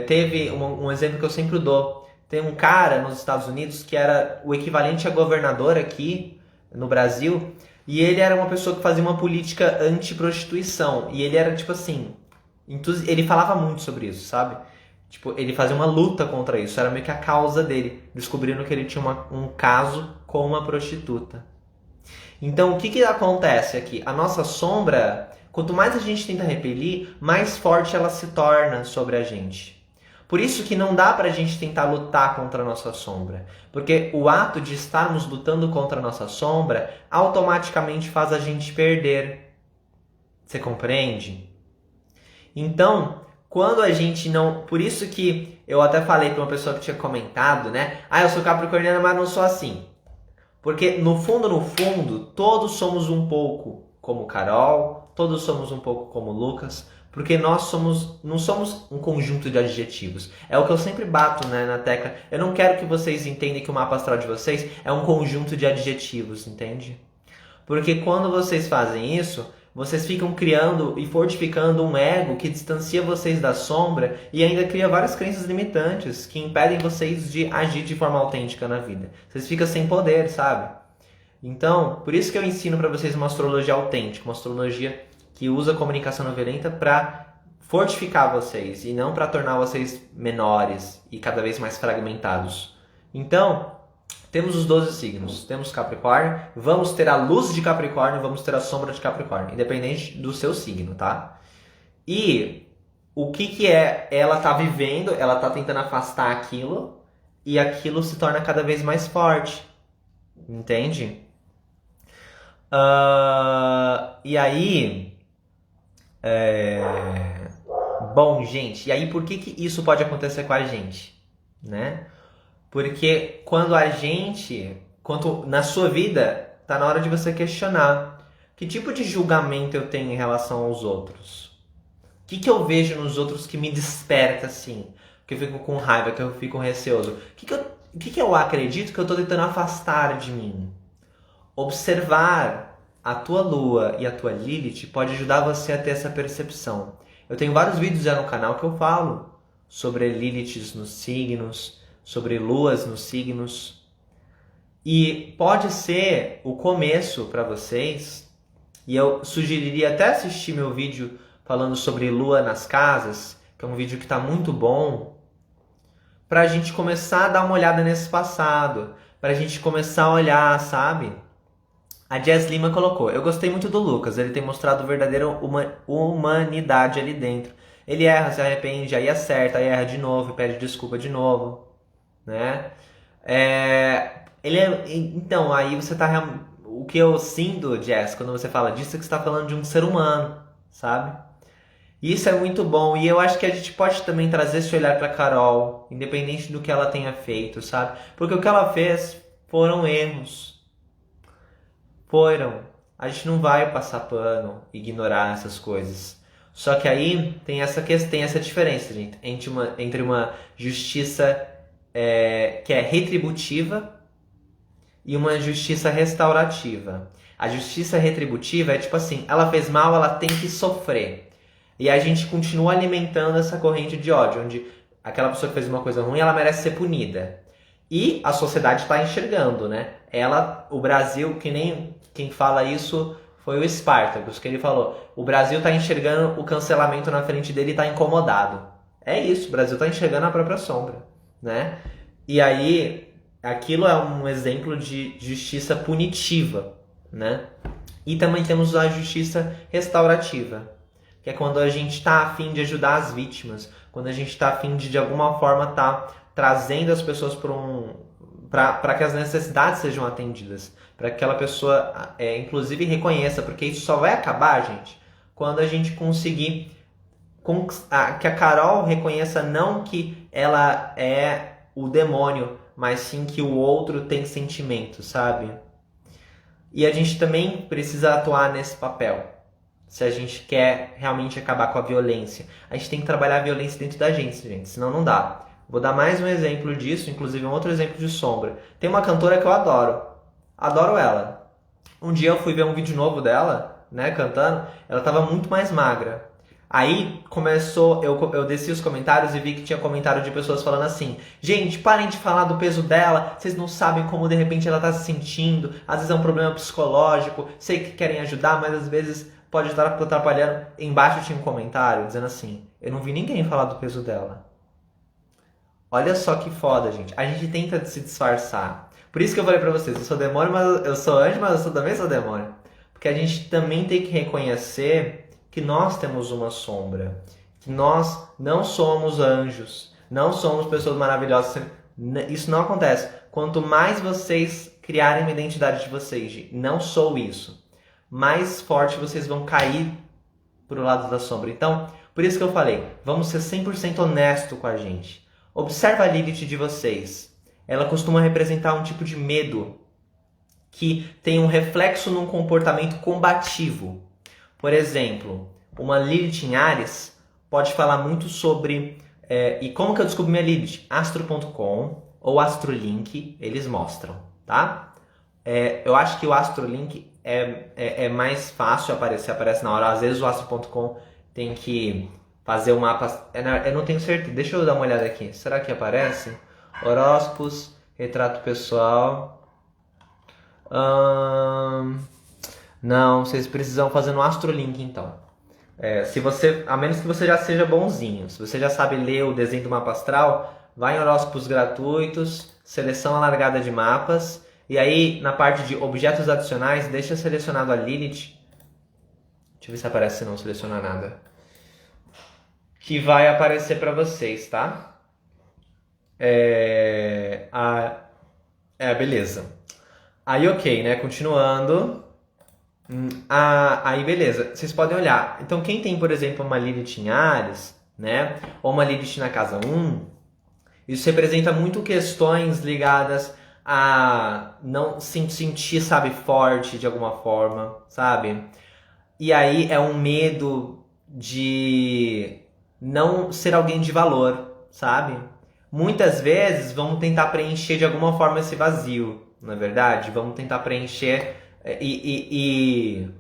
teve um exemplo que eu sempre dou. Tem um cara nos Estados Unidos que era o equivalente a governador aqui no Brasil, e ele era uma pessoa que fazia uma política anti-prostituição. E ele era tipo assim, ele falava muito sobre isso, sabe? Tipo, ele fazia uma luta contra isso, era meio que a causa dele, descobrindo que ele tinha um caso com uma prostituta. Então, o que acontece aqui? A nossa sombra, quanto mais a gente tenta repelir, mais forte ela se torna sobre a gente. Por isso que não dá pra gente tentar lutar contra a nossa sombra. Porque o ato de estarmos lutando contra a nossa sombra automaticamente faz a gente perder. Você compreende? Então, quando a gente não... Por isso que eu até falei pra uma pessoa que tinha comentado, né? Eu sou capricorniana, mas não sou assim. Porque no fundo, todos somos um pouco como Carol, todos somos um pouco como Lucas, porque não somos um conjunto de adjetivos. É o que eu sempre bato, né, na tecla. Eu não quero que vocês entendam que o mapa astral de vocês é um conjunto de adjetivos, entende? Porque quando vocês fazem isso, vocês ficam criando e fortificando um ego que distancia vocês da sombra e ainda cria várias crenças limitantes que impedem vocês de agir de forma autêntica na vida. Vocês ficam sem poder, sabe? Então, por isso que eu ensino para vocês uma astrologia autêntica, uma astrologia que usa a comunicação não violenta para fortificar vocês e não para tornar vocês menores e cada vez mais fragmentados. Então, temos os 12 signos, temos Capricórnio, vamos ter a luz de Capricórnio, vamos ter a sombra de Capricórnio, independente do seu signo, tá? E o que ela tá vivendo, ela tá tentando afastar aquilo e aquilo se torna cada vez mais forte, entende? E aí... Bom, gente, e aí por que isso pode acontecer com a gente, né? Porque quando na sua vida, tá na hora de você questionar que tipo de julgamento eu tenho em relação aos outros. O que eu vejo nos outros que me desperta assim, que eu fico com raiva, que eu fico receoso. O que eu acredito que eu tô tentando afastar de mim. Observar a tua lua e a tua Lilith pode ajudar você a ter essa percepção. Eu tenho vários vídeos já no canal que eu falo sobre Liliths nos signos, sobre luas nos signos. E pode ser o começo para vocês, e eu sugeriria até assistir meu vídeo falando sobre lua nas casas, que é um vídeo que está muito bom, para a gente começar a dar uma olhada nesse passado, para a gente começar a olhar, sabe? A Jess Lima colocou, eu gostei muito do Lucas, ele tem mostrado verdadeira humanidade ali dentro. Ele erra, se arrepende, aí acerta, aí erra de novo, pede desculpa de novo, né? Então, aí você tá... O que eu sinto, Jess, quando você fala disso, é que você tá falando de um ser humano, sabe? Isso é muito bom, e eu acho que a gente pode também trazer esse olhar pra Carol, independente do que ela tenha feito, sabe? Porque o que ela fez foram erros. Foram. A gente não vai passar pano, ignorar essas coisas. Só que aí tem essa diferença, gente, entre uma justiça que é retributiva e uma justiça restaurativa. A justiça retributiva é tipo assim, ela fez mal, ela tem que sofrer. E a gente continua alimentando essa corrente de ódio, onde aquela pessoa que fez uma coisa ruim, ela merece ser punida. E a sociedade está enxergando, né? O Brasil, que nem quem fala isso foi o Spartacus, que ele falou, o Brasil está enxergando o cancelamento na frente dele e está incomodado. É isso, o Brasil está enxergando a própria sombra, né? E aí, aquilo é um exemplo de justiça punitiva, né? E também temos a justiça restaurativa, que é quando a gente está a fim de ajudar as vítimas, quando a gente está a fim de alguma forma, tá trazendo as pessoas para que as necessidades sejam atendidas, para que aquela pessoa, inclusive, reconheça, porque isso só vai acabar, gente, quando a gente conseguir que a Carol reconheça não que ela é o demônio, mas sim que o outro tem sentimento, sabe? E a gente também precisa atuar nesse papel. Se a gente quer realmente acabar com a violência, a gente tem que trabalhar a violência dentro da gente, senão não dá. Vou dar mais um exemplo disso, inclusive um outro exemplo de sombra. Tem uma cantora que eu adoro. Adoro ela. Um dia eu fui ver um vídeo novo dela, né, cantando. Ela estava muito mais magra. Aí começou, eu desci os comentários e vi que tinha comentário de pessoas falando assim: gente, parem de falar do peso dela, vocês não sabem como de repente ela está se sentindo, às vezes é um problema psicológico, sei que querem ajudar, mas às vezes pode estar atrapalhando. Embaixo tinha um comentário dizendo assim: eu não vi ninguém falar do peso dela. Olha só que foda, gente. A gente tenta se disfarçar. Por isso que eu falei pra vocês, eu sou demônio, mas eu sou anjo, mas eu também sou demônio. Porque a gente também tem que reconhecer que nós temos uma sombra. Que nós não somos anjos. Não somos pessoas maravilhosas. Isso não acontece. Quanto mais vocês criarem uma identidade de vocês, de não sou isso, mais forte vocês vão cair pro lado da sombra. Então, por isso que eu falei, vamos ser 100% honesto com a gente. Observa a Lilith de vocês. Ela costuma representar um tipo de medo que tem um reflexo num comportamento combativo. Por exemplo, uma Lilith em Áries pode falar muito sobre... e como que eu descobri minha Lilith? Astro.com ou Astrolink, eles mostram, tá? Eu acho que o Astrolink é mais fácil aparecer, aparece na hora. Às vezes o Astro.com tem que fazer o mapa... Eu não tenho certeza. Deixa eu dar uma olhada aqui. Será que aparece? Horóscopos, retrato pessoal. Não, vocês precisam fazer no Astrolink, então. A menos que você já seja bonzinho. Se você já sabe ler o desenho do mapa astral, vai em horóscopos gratuitos, seleção alargada de mapas. E aí, na parte de objetos adicionais, deixa selecionado a Lilith. Deixa eu ver se aparece, se não selecionar nada. Que vai aparecer para vocês, tá? Beleza. Aí, ok, né? Continuando. Aí, beleza. Vocês podem olhar. Então, quem tem, por exemplo, uma Lilith em Áries, né? Ou uma Lilith na casa 1, isso representa muito questões ligadas a não se sentir, sabe, forte de alguma forma, sabe? E aí é um medo de não ser alguém de valor, sabe? Muitas vezes vamos tentar preencher de alguma forma esse vazio, não é verdade? Vamos tentar preencher e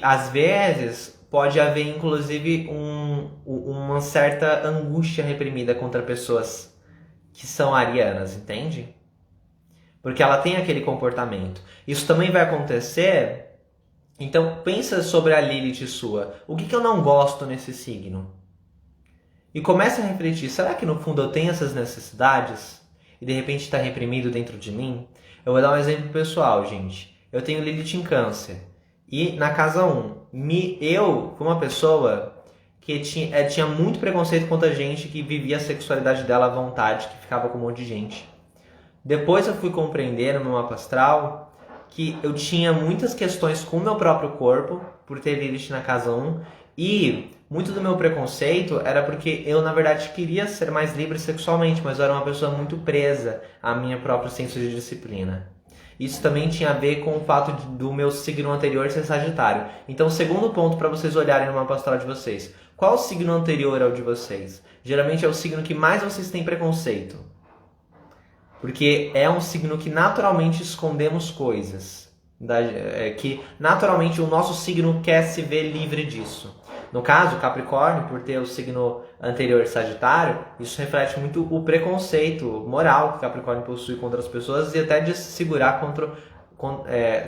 às vezes pode haver inclusive uma certa angústia reprimida contra pessoas que são arianas, entende? Porque ela tem aquele comportamento. Isso também vai acontecer. Então pensa sobre a Lilith sua. O que eu não gosto nesse signo? E começa a refletir, será que no fundo eu tenho essas necessidades? E de repente está reprimido dentro de mim? Eu vou dar um exemplo pessoal, gente. Eu tenho Lilith em Câncer. E na casa 1, eu fui uma pessoa que tinha muito preconceito contra gente que vivia a sexualidade dela à vontade, que ficava com um monte de gente. Depois eu fui compreender no meu mapa astral que eu tinha muitas questões com o meu próprio corpo, por ter Lilith na casa 1, e muito do meu preconceito era porque eu, na verdade, queria ser mais livre sexualmente, mas eu era uma pessoa muito presa a minha próprio senso de disciplina. Isso também tinha a ver com o fato do meu signo anterior ser Sagitário. Então, segundo ponto para vocês olharem no mapa astral de vocês. Qual o signo anterior ao de vocês? Geralmente é o signo que mais vocês têm preconceito. Porque é um signo que naturalmente escondemos coisas. Que naturalmente o nosso signo quer se ver livre disso. No caso, Capricórnio, por ter o signo anterior Sagitário, isso reflete muito o preconceito moral que Capricórnio possui contra as pessoas e até de se segurar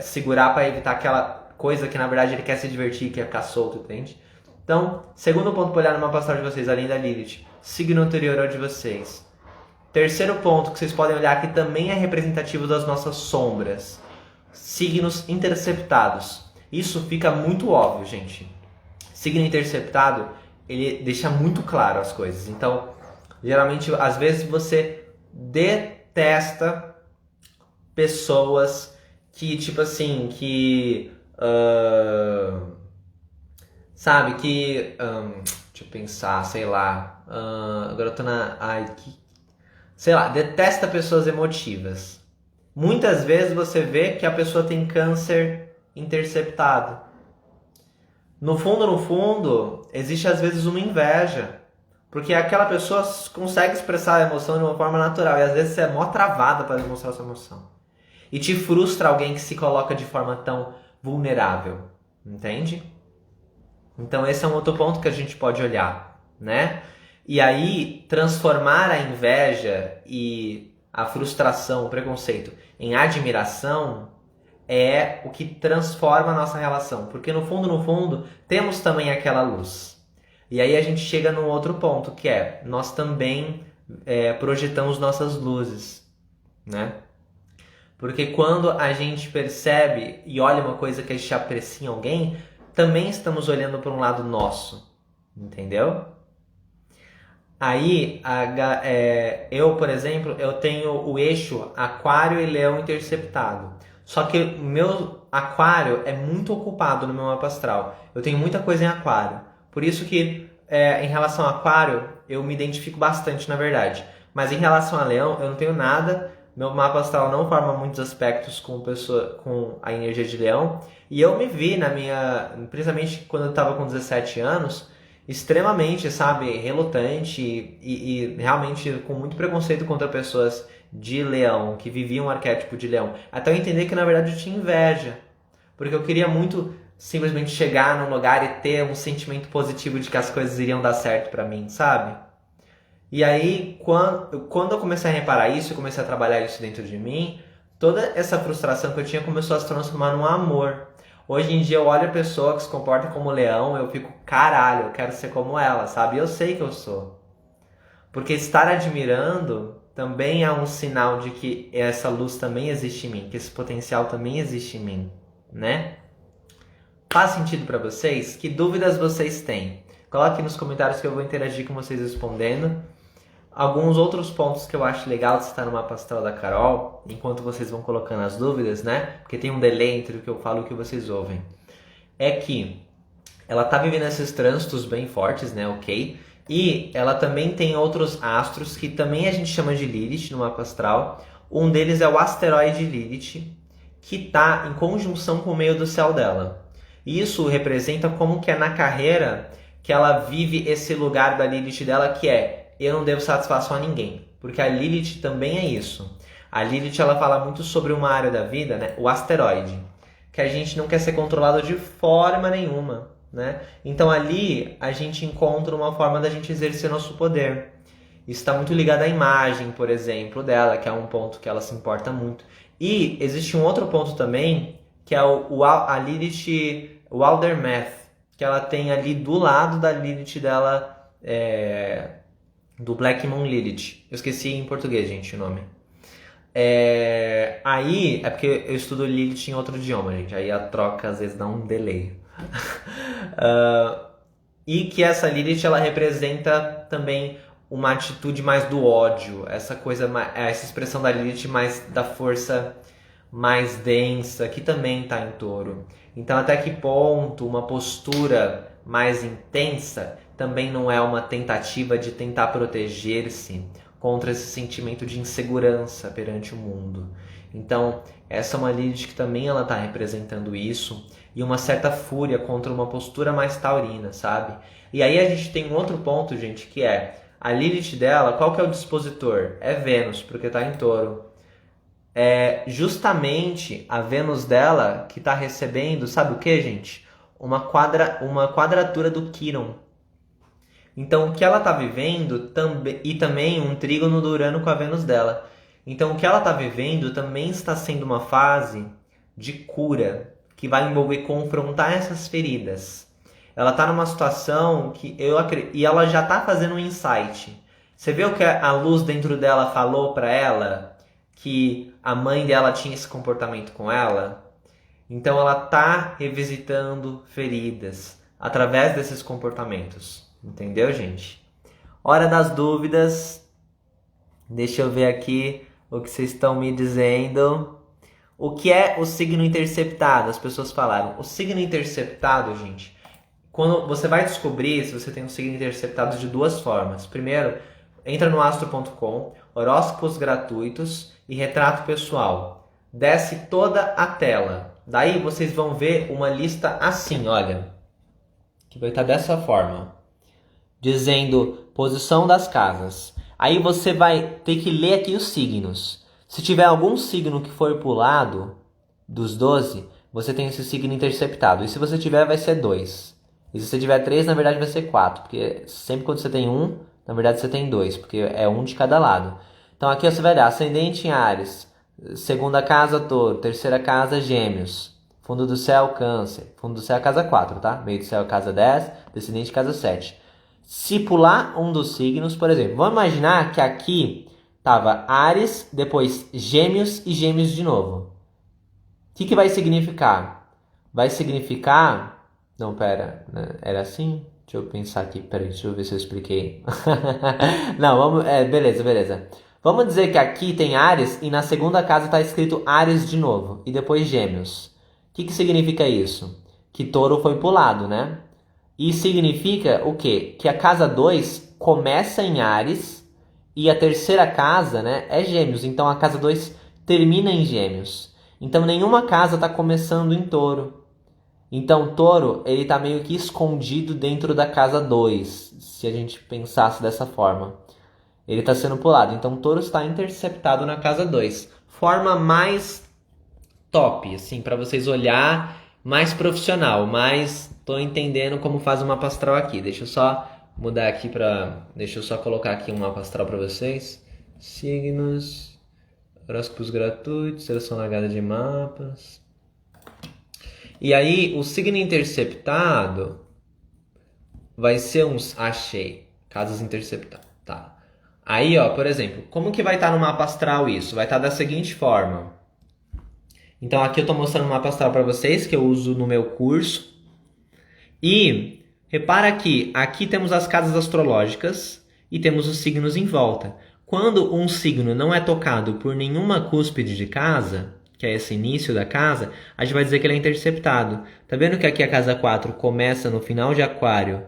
segurar para evitar aquela coisa que na verdade ele quer se divertir, quer ficar solto, entende? Então, segundo ponto para olhar no mapa astral de vocês, além da Lilith, signo anterior ao de vocês. Terceiro ponto que vocês podem olhar que também é representativo das nossas sombras. Signos interceptados. Isso fica muito óbvio, gente. Signo interceptado, ele deixa muito claro as coisas. Então, geralmente, às vezes você detesta pessoas que, tipo assim, sabe, deixa eu pensar, sei lá. Agora eu tô sei lá, detesta pessoas emotivas. Muitas vezes você vê que a pessoa tem câncer interceptado. No fundo, existe às vezes uma inveja. Porque aquela pessoa consegue expressar a emoção de uma forma natural. E às vezes você é mó travada para demonstrar sua emoção. E te frustra alguém que se coloca de forma tão vulnerável. Entende? Então esse é um outro ponto que a gente pode olhar, né? E aí, transformar a inveja e a frustração, o preconceito em admiração é o que transforma a nossa relação. Porque no fundo, temos também aquela luz. E aí a gente chega num outro ponto, que é, nós também projetamos nossas luzes, né? Porque quando a gente percebe e olha uma coisa que a gente aprecia em alguém, também estamos olhando para um lado nosso, entendeu? Aí, eu, por exemplo, eu tenho o eixo Aquário e Leão interceptado. Só que o meu Aquário é muito ocupado no meu mapa astral. Eu tenho muita coisa em Aquário. Por isso que, em relação a Aquário, eu me identifico bastante, na verdade. Mas em relação a Leão, eu não tenho nada. Meu mapa astral não forma muitos aspectos com a energia de Leão. E eu me vi principalmente quando eu estava com 17 anos, extremamente, sabe, relutante e realmente com muito preconceito contra pessoas de leão, que viviam um arquétipo de leão. Até eu entender que na verdade eu tinha inveja. Porque eu queria muito simplesmente chegar num lugar e ter um sentimento positivo de que as coisas iriam dar certo pra mim, sabe? E aí, quando eu comecei a reparar isso, eu comecei a trabalhar isso dentro de mim, toda essa frustração que eu tinha começou a se transformar num amor. Hoje em dia eu olho a pessoa que se comporta como leão, eu fico, caralho, eu quero ser como ela, sabe? Eu sei que eu sou. Porque estar admirando também é um sinal de que essa luz também existe em mim, que esse potencial também existe em mim, né? Faz sentido pra vocês? Que dúvidas vocês têm? Coloque nos comentários que eu vou interagir com vocês respondendo. Alguns outros pontos que eu acho legal de citar no mapa astral da Carol, enquanto vocês vão colocando as dúvidas, né? Porque tem um delay entre o que eu falo e o que vocês ouvem. É que ela tá vivendo esses trânsitos bem fortes, né? Ok? E ela também tem outros astros que também a gente chama de Lilith no mapa astral. Um deles é o asteroide Lilith, que tá em conjunção com o meio do céu dela. Isso representa como que é na carreira que ela vive esse lugar da Lilith dela, que é eu não devo satisfação a ninguém, porque a Lilith também é isso. A Lilith ela fala muito sobre uma área da vida, né? O asteroide, que a gente não quer ser controlado de forma nenhuma, né? Então ali a gente encontra uma forma da gente exercer nosso poder. Isso está muito ligado à imagem, por exemplo, dela, que é um ponto que ela se importa muito. E existe um outro ponto também, que é a Lilith, o Aldermath, que ela tem ali do lado da Lilith dela, do Black Moon Lilith. Eu esqueci em português, gente, o nome. Aí, é porque eu estudo Lilith em outro idioma, gente. Aí a troca às vezes dá um delay. E que essa Lilith, ela representa também uma atitude mais do ódio. Essa expressão da Lilith mais da força mais densa, que também está em Touro. Então, até que ponto uma postura mais intensa também não é uma tentativa de tentar proteger-se contra esse sentimento de insegurança perante o mundo. Então, essa é uma Lilith que também ela está representando isso, e uma certa fúria contra uma postura mais taurina, sabe? E aí a gente tem um outro ponto, gente, que é a Lilith dela, qual que é o dispositor? É Vênus, porque está em Touro. É justamente a Vênus dela que está recebendo, sabe o que, gente? Uma quadratura do Quirón. Então, o que ela está vivendo, e também um trígono do Urano com a Vênus dela. Então, o que ela está vivendo também está sendo uma fase de cura, que vai envolver confrontar essas feridas. Ela está numa situação que eu acredito, e ela já está fazendo um insight. Você viu que a luz dentro dela falou para ela que a mãe dela tinha esse comportamento com ela? Então, ela está revisitando feridas através desses comportamentos. Entendeu, gente? Hora das dúvidas. Deixa eu ver aqui o que vocês estão me dizendo. O que é o signo interceptado? As pessoas falaram. O signo interceptado, gente, quando você vai descobrir se você tem um signo interceptado de duas formas. Primeiro, entra no astro.com, horóscopos gratuitos e retrato pessoal. Desce toda a tela. Daí vocês vão ver uma lista assim, olha. Que vai estar dessa forma. Dizendo posição das casas. Aí você vai ter que ler aqui os signos. Se tiver algum signo que for pro lado dos 12, você tem esse signo interceptado. E se você tiver, vai ser 2. E se você tiver 3, na verdade vai ser 4. Porque sempre quando você tem 1, na verdade você tem 2. Porque é um de cada lado. Então aqui você vai dar ascendente em Áries, segunda casa Touro, terceira casa Gêmeos, fundo do céu Câncer, fundo do céu é casa 4, tá? Meio do céu é casa 10, descendente casa 7. Se pular um dos signos, por exemplo, vamos imaginar que aqui tava Áries, depois Gêmeos e Gêmeos de novo. O que vai significar? Vai significar... Não, pera, era assim? Deixa eu pensar aqui, peraí, deixa eu ver se eu expliquei. Não, vamos... beleza. Vamos dizer que aqui tem Áries e na segunda casa tá escrito Áries de novo e depois Gêmeos. O que significa isso? Que Touro foi pulado, né? E significa o quê? Que a casa 2 começa em Áries e a terceira casa, né, é Gêmeos. Então a casa 2 termina em Gêmeos. Então nenhuma casa está começando em Touro. Então Touro, ele está meio que escondido dentro da casa 2, se a gente pensasse dessa forma. Ele está sendo pulado. Então Touro está interceptado na casa 2. Forma mais top, assim, para vocês olhar, mais profissional, mais... Tô entendendo como faz um mapa astral aqui. Deixa eu só mudar aqui deixa eu só colocar aqui um mapa astral para vocês. Signos, horóscopos gratuitos, seleção largada de mapas. E aí, o signo interceptado vai ser uns... Achei. Casas interceptadas. Tá. Aí, ó, por exemplo, como que vai estar no mapa astral isso? Vai estar da seguinte forma. Então, aqui eu tô mostrando um mapa astral para vocês, que eu uso no meu curso. E repara que aqui temos as casas astrológicas e temos os signos em volta. Quando um signo não é tocado por nenhuma cúspide de casa, que é esse início da casa, a gente vai dizer que ele é interceptado. Tá vendo que aqui a casa 4 começa no final de Aquário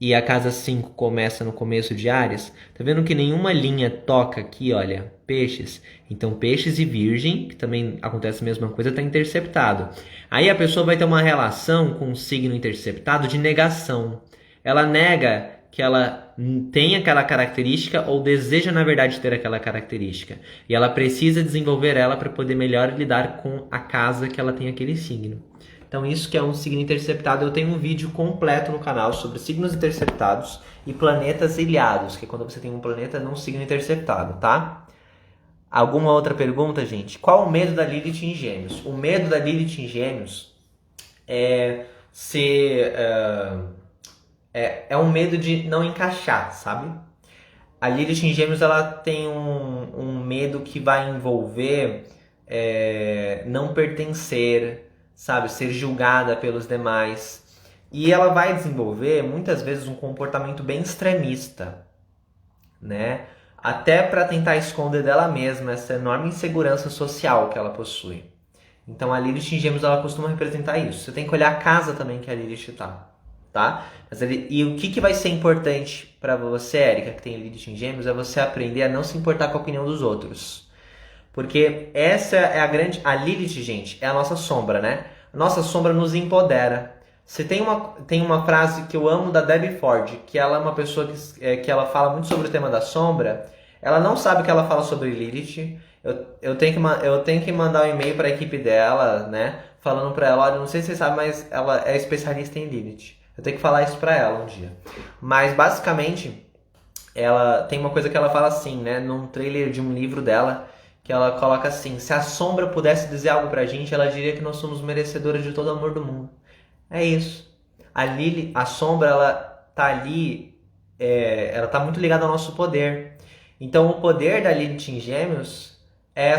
e a casa 5 começa no começo de Áries? Tá vendo que nenhuma linha toca aqui, olha, Peixes. Então Peixes e Virgem, que também acontece a mesma coisa, está interceptado. Aí a pessoa vai ter uma relação com o signo interceptado de negação. Ela nega que ela tem aquela característica ou deseja, na verdade, ter aquela característica. E ela precisa desenvolver ela para poder melhor lidar com a casa que ela tem aquele signo. Então isso que é um signo interceptado. Eu tenho um vídeo completo no canal sobre signos interceptados e planetas ilhados, que é quando você tem um planeta num signo interceptado, tá? Alguma outra pergunta, gente? Qual o medo da Lilith em Gêmeos? O medo da Lilith em Gêmeos é ser... É um medo de não encaixar, sabe? A Lilith em Gêmeos, ela tem um medo que vai envolver não pertencer, sabe? Ser julgada pelos demais. E ela vai desenvolver, muitas vezes, um comportamento bem extremista, né? Até para tentar esconder dela mesma essa enorme insegurança social que ela possui. Então a Lilith em Gêmeos, ela costuma representar isso. Você tem que olhar a casa também que a Lilith tá? E o que vai ser importante para você, Érica, que tem Lilith em Gêmeos, é você aprender a não se importar com a opinião dos outros. Porque essa é a grande... A Lilith, gente, é a nossa sombra, né? A nossa sombra nos empodera. Você tem uma frase que eu amo da Debbie Ford, que ela é uma pessoa que ela fala muito sobre o tema da sombra. Ela não sabe que ela fala sobre Lilith. Eu tenho que mandar um e-mail para a equipe dela, né? Falando para ela, olha, não sei se vocês sabem, mas ela é especialista em Lilith. Eu tenho que falar isso para ela um dia. Mas, basicamente, ela tem uma coisa que ela fala assim, né? Num trailer de um livro dela, que ela coloca assim: se a sombra pudesse dizer algo pra gente, ela diria que nós somos merecedoras de todo o amor do mundo. É isso. A sombra, ela tá ali, ela tá muito ligada ao nosso poder. Então, o poder da Lilith em Gêmeos é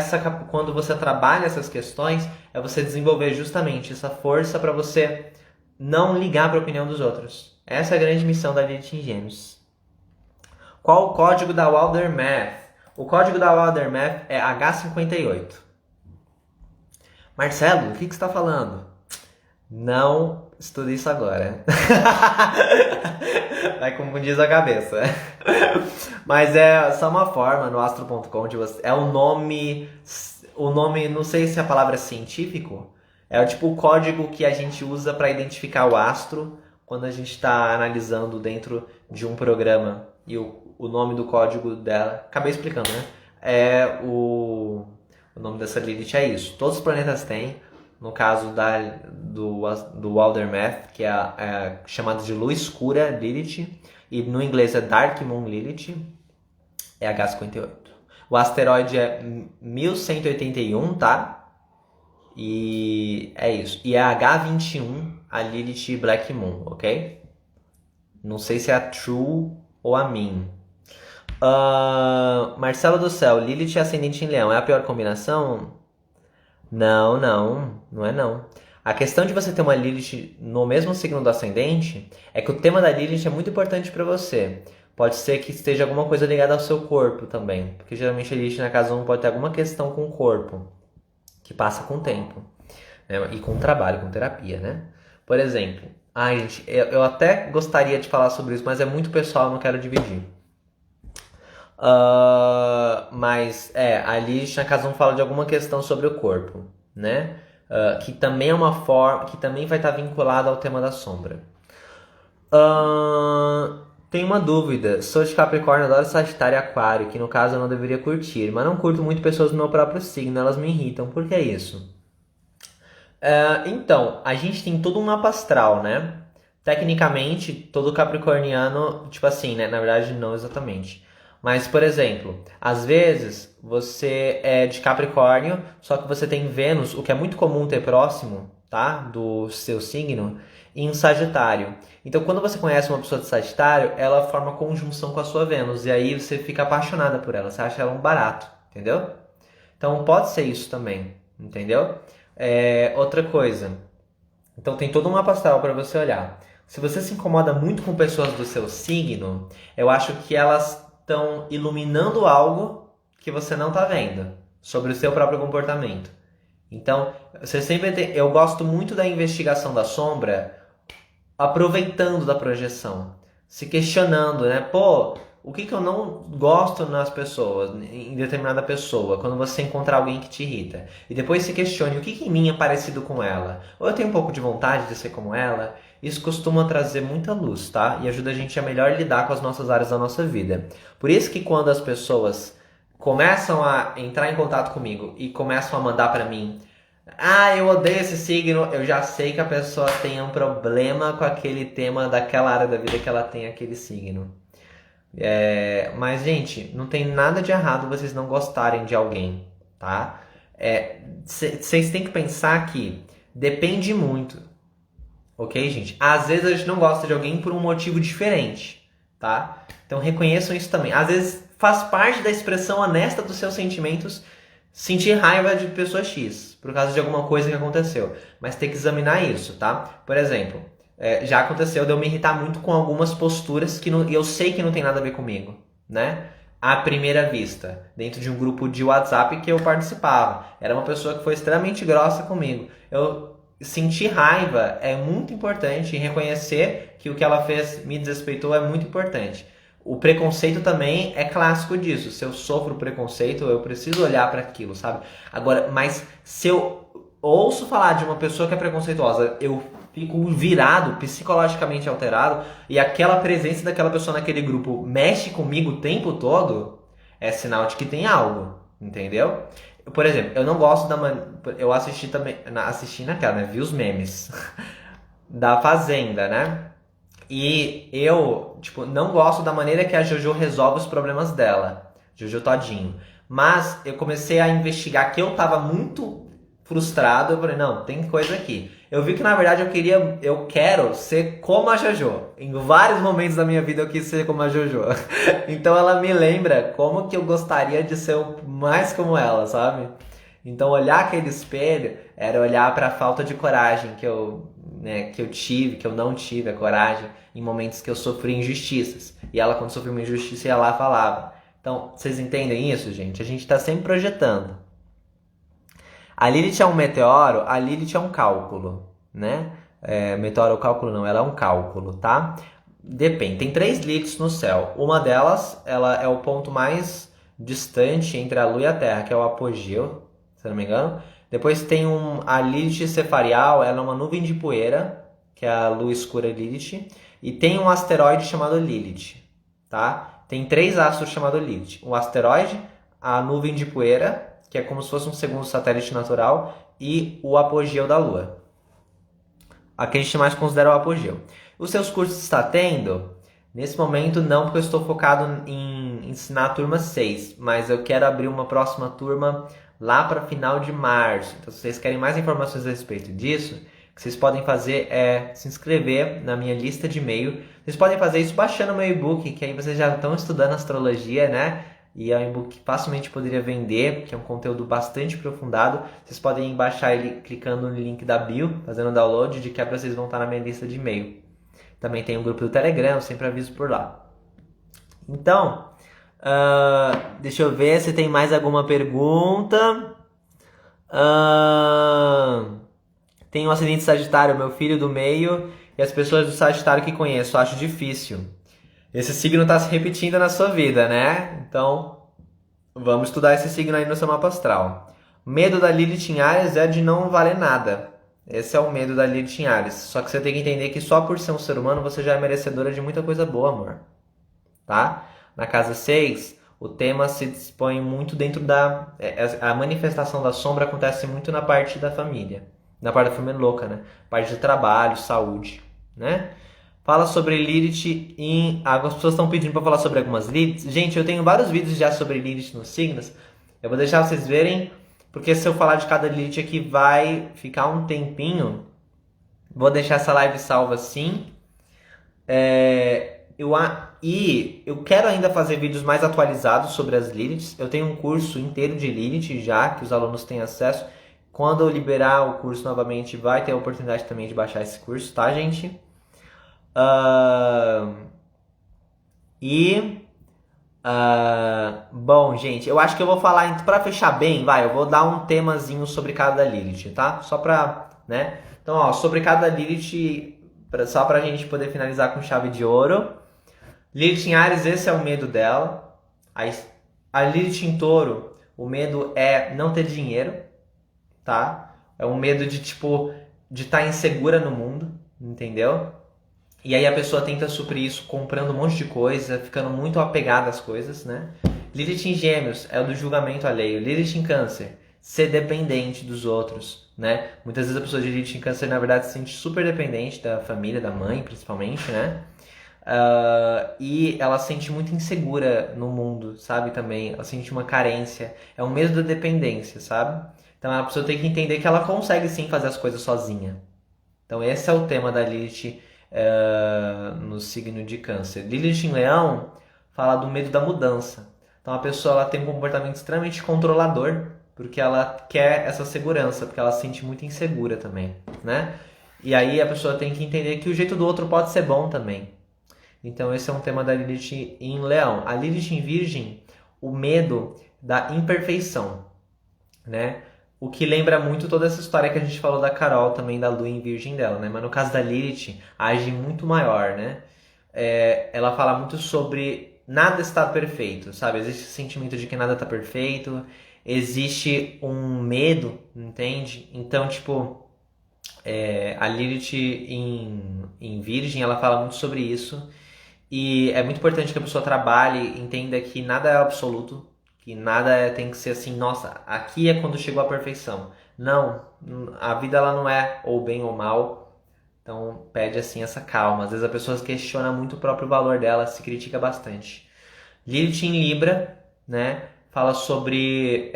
quando você trabalha essas questões, é você desenvolver justamente essa força para você não ligar para a opinião dos outros. Essa é a grande missão da Lilith em Gêmeos. Qual o código da Wilder Math? O código da Wilder Math é H58. Marcelo, o que você está falando? Não estude isso agora. Vai confundir sua cabeça. Mas é só uma forma no astro.com de você... É o nome, não sei se a palavra é científico. É tipo o código que a gente usa para identificar o astro quando a gente está analisando dentro de um programa. E o nome do código dela... Acabei explicando, né? O nome dessa Lilith é isso. Todos os planetas têm. No caso do Wilder Math, que é chamada de lua escura Lilith, e no inglês é Dark Moon Lilith, é H58. O asteroide é 1181, tá? E é isso. E é H21, a Lilith Black Moon, ok? Não sei se é a True ou a Min. Marcelo do Céu, Lilith ascendente em Leão, é a pior combinação? Não é não. A questão de você ter uma Lilith no mesmo signo do ascendente é que o tema da Lilith é muito importante para você. Pode ser que esteja alguma coisa ligada ao seu corpo também, porque geralmente a Lilith na casa 1 pode ter alguma questão com o corpo, que passa com o tempo, né? E com o trabalho, com terapia, né? Por exemplo, gente, eu até gostaria de falar sobre isso, mas é muito pessoal, não quero dividir. Mas a Lilith na casa 1 fala de alguma questão sobre o corpo, né? Que também é uma forma, que também vai estar vinculada ao tema da sombra. Tem uma dúvida. Sou de Capricórnio, adoro Sagitário e Aquário, que no caso eu não deveria curtir, mas não curto muito pessoas do meu próprio signo, elas me irritam. Por que isso? Então, a gente tem todo um mapa astral, né? Tecnicamente, todo capricorniano, tipo assim, né? Na verdade, não exatamente. Mas, por exemplo, às vezes você é de Capricórnio, só que você tem Vênus, o que é muito comum ter próximo, tá? Do seu signo, em Sagitário. Então, quando você conhece uma pessoa de Sagitário, ela forma conjunção com a sua Vênus. E aí você fica apaixonada por ela, você acha ela um barato, entendeu? Então, pode ser isso também, entendeu? Outra coisa. Então, tem todo um mapa astral para você olhar. Se você se incomoda muito com pessoas do seu signo, eu acho que elas estão iluminando algo que você não está vendo sobre o seu próprio comportamento. Então, eu gosto muito da investigação da sombra, aproveitando da projeção, se questionando, né? Pô, o que eu não gosto nas pessoas, em determinada pessoa, quando você encontrar alguém que te irrita. E depois se questione o que em mim é parecido com ela. Ou eu tenho um pouco de vontade de ser como ela. Isso costuma trazer muita luz, tá? E ajuda a gente a melhor lidar com as nossas áreas da nossa vida. Por isso que quando as pessoas começam a entrar em contato comigo e começam a mandar pra mim: eu odeio esse signo, eu já sei que a pessoa tem um problema com aquele tema daquela área da vida que ela tem aquele signo. Mas, gente, não tem nada de errado vocês não gostarem de alguém, tá? Vocês têm que pensar que depende muito. Ok, gente? Às vezes a gente não gosta de alguém por um motivo diferente, tá? Então reconheçam isso também. Às vezes faz parte da expressão honesta dos seus sentimentos sentir raiva de pessoa X, por causa de alguma coisa que aconteceu. Mas tem que examinar isso, tá? Por exemplo, já aconteceu de eu me irritar muito com algumas posturas que eu sei que não tem nada a ver comigo, né? À primeira vista, dentro de um grupo de WhatsApp que eu participava. Era uma pessoa que foi extremamente grossa comigo. Sentir raiva é muito importante e reconhecer que o que ela fez me desrespeitou é muito importante. O preconceito também é clássico disso. Se eu sofro preconceito, eu preciso olhar para aquilo, sabe? Agora, mas se eu ouço falar de uma pessoa que é preconceituosa, eu fico virado, psicologicamente alterado, e aquela presença daquela pessoa naquele grupo mexe comigo o tempo todo, é sinal de que tem algo, entendeu? Por exemplo, eu não gosto eu assisti também, assisti naquela, né? Vi os memes da Fazenda, né? E eu, tipo, não gosto da maneira que a Jojo resolve os problemas dela. Jojo Todinho. Mas eu comecei a investigar que eu tava muito frustrado. Eu falei, não, tem coisa aqui. Eu vi que na verdade eu quero ser como a Jojo. Em vários momentos da minha vida eu quis ser como a Jojo. Então ela me lembra como que eu gostaria de ser mais como ela, sabe? Então olhar aquele espelho era olhar para a falta de coragem que eu tive, que eu não tive a coragem em momentos que eu sofri injustiças. E ela, quando sofreu uma injustiça, ia lá e falava. Então, vocês entendem isso, gente? A gente está sempre projetando. A Lilith é um meteoro, a Lilith é um cálculo, né? Meteoro ou cálculo não, ela é um cálculo, tá? Depende, tem 3 Liliths no céu. Uma delas, ela é o ponto mais distante entre a Lua e a Terra, que é o apogeu, se não me engano. Depois tem a Lilith Cefarial, ela é uma nuvem de poeira, que é a lua escura Lilith. E tem um asteroide chamado Lilith, tá? Tem 3 astros chamados Lilith. O asteroide, a nuvem de poeira, que é como se fosse um segundo satélite natural, e o apogeu da Lua. Aqui a gente mais considera o apogeu. Os seus cursos está tendo? Nesse momento não, porque eu estou focado em ensinar a turma 6, mas eu quero abrir uma próxima turma lá para final de março. Então, se vocês querem mais informações a respeito disso, o que vocês podem fazer é se inscrever na minha lista de e-mail. Vocês podem fazer isso baixando o meu e-book, que aí vocês já estão estudando astrologia, né? E é um e-book que facilmente poderia vender, que é um conteúdo bastante aprofundado. Vocês podem baixar ele clicando no link da bio, fazendo download, de quebra vocês vão estar na minha lista de e-mail. Também tem um grupo do Telegram, eu sempre aviso por lá. Então, deixa eu ver se tem mais alguma pergunta. Tem um acidente Sagitário, meu filho do meio, e as pessoas do Sagitário que conheço, acho difícil. Esse signo está se repetindo na sua vida, né? Então, vamos estudar esse signo aí no seu mapa astral. Medo da Lilith em Áries é de não valer nada. Esse é o medo da Lilith em Áries. Só que você tem que entender que só por ser um ser humano você já é merecedora de muita coisa boa, amor. Tá? Na casa 6, o tema se dispõe muito dentro a manifestação da sombra acontece muito na parte da família. Na parte da família louca, né? Parte de trabalho, saúde, né? Fala sobre Lilith Algumas pessoas estão pedindo para falar sobre algumas Liliths. Gente, eu tenho vários vídeos já sobre Lilith nos signos. Eu vou deixar vocês verem, porque se eu falar de cada Lilith aqui vai ficar um tempinho. Vou deixar essa live salva assim. E eu quero ainda fazer vídeos mais atualizados sobre as Liliths. Eu tenho um curso inteiro de Lilith já, que os alunos têm acesso. Quando eu liberar o curso novamente, vai ter a oportunidade também de baixar esse curso, tá, gente? Bom, gente, eu acho que eu vou falar, pra fechar bem, eu vou dar um temazinho sobre cada Lilith, tá? Só pra, né? Então, ó, sobre cada Lilith, só pra gente poder finalizar com chave de ouro. Lilith em Áries, esse é o medo dela. A Lilith em Touro, o medo é não ter dinheiro, tá? É um medo de, tipo, de estar insegura no mundo, entendeu? E aí a pessoa tenta suprir isso comprando um monte de coisa, ficando muito apegada às coisas, né? Lilith em Gêmeos é o do julgamento alheio. Lilith em Câncer, ser dependente dos outros, né? Muitas vezes a pessoa de Lilith em Câncer, na verdade, se sente super dependente da família, da mãe, principalmente, né? E ela se sente muito insegura no mundo, sabe? Também, ela sente uma carência. É um medo da dependência, sabe? Então a pessoa tem que entender que ela consegue sim fazer as coisas sozinha. Então esse é o tema da Lilith no signo de Câncer. Lilith em Leão fala do medo da mudança. Então a pessoa ela tem um comportamento extremamente controlador, porque ela quer essa segurança, porque ela se sente muito insegura também, né? E aí a pessoa tem que entender que o jeito do outro pode ser bom também. Então esse é um tema da Lilith em Leão. A Lilith em Virgem, o medo da imperfeição, né? O que lembra muito toda essa história que a gente falou da Carol também, da Lua em Virgem dela, né? Mas no caso da Lilith, age muito maior, né? ela fala muito sobre nada está perfeito, sabe? Existe esse sentimento de que nada está perfeito, existe um medo, entende? Então, tipo, a Lilith em Virgem, ela fala muito sobre isso. E é muito importante que a pessoa trabalhe, entenda que nada é absoluto, que nada tem que ser assim, nossa, aqui é quando chegou a perfeição. Não, a vida ela não é ou bem ou mal, então pede assim essa calma. Às vezes a pessoa questiona muito o próprio valor dela, se critica bastante. Lilith em Libra, né, fala sobre...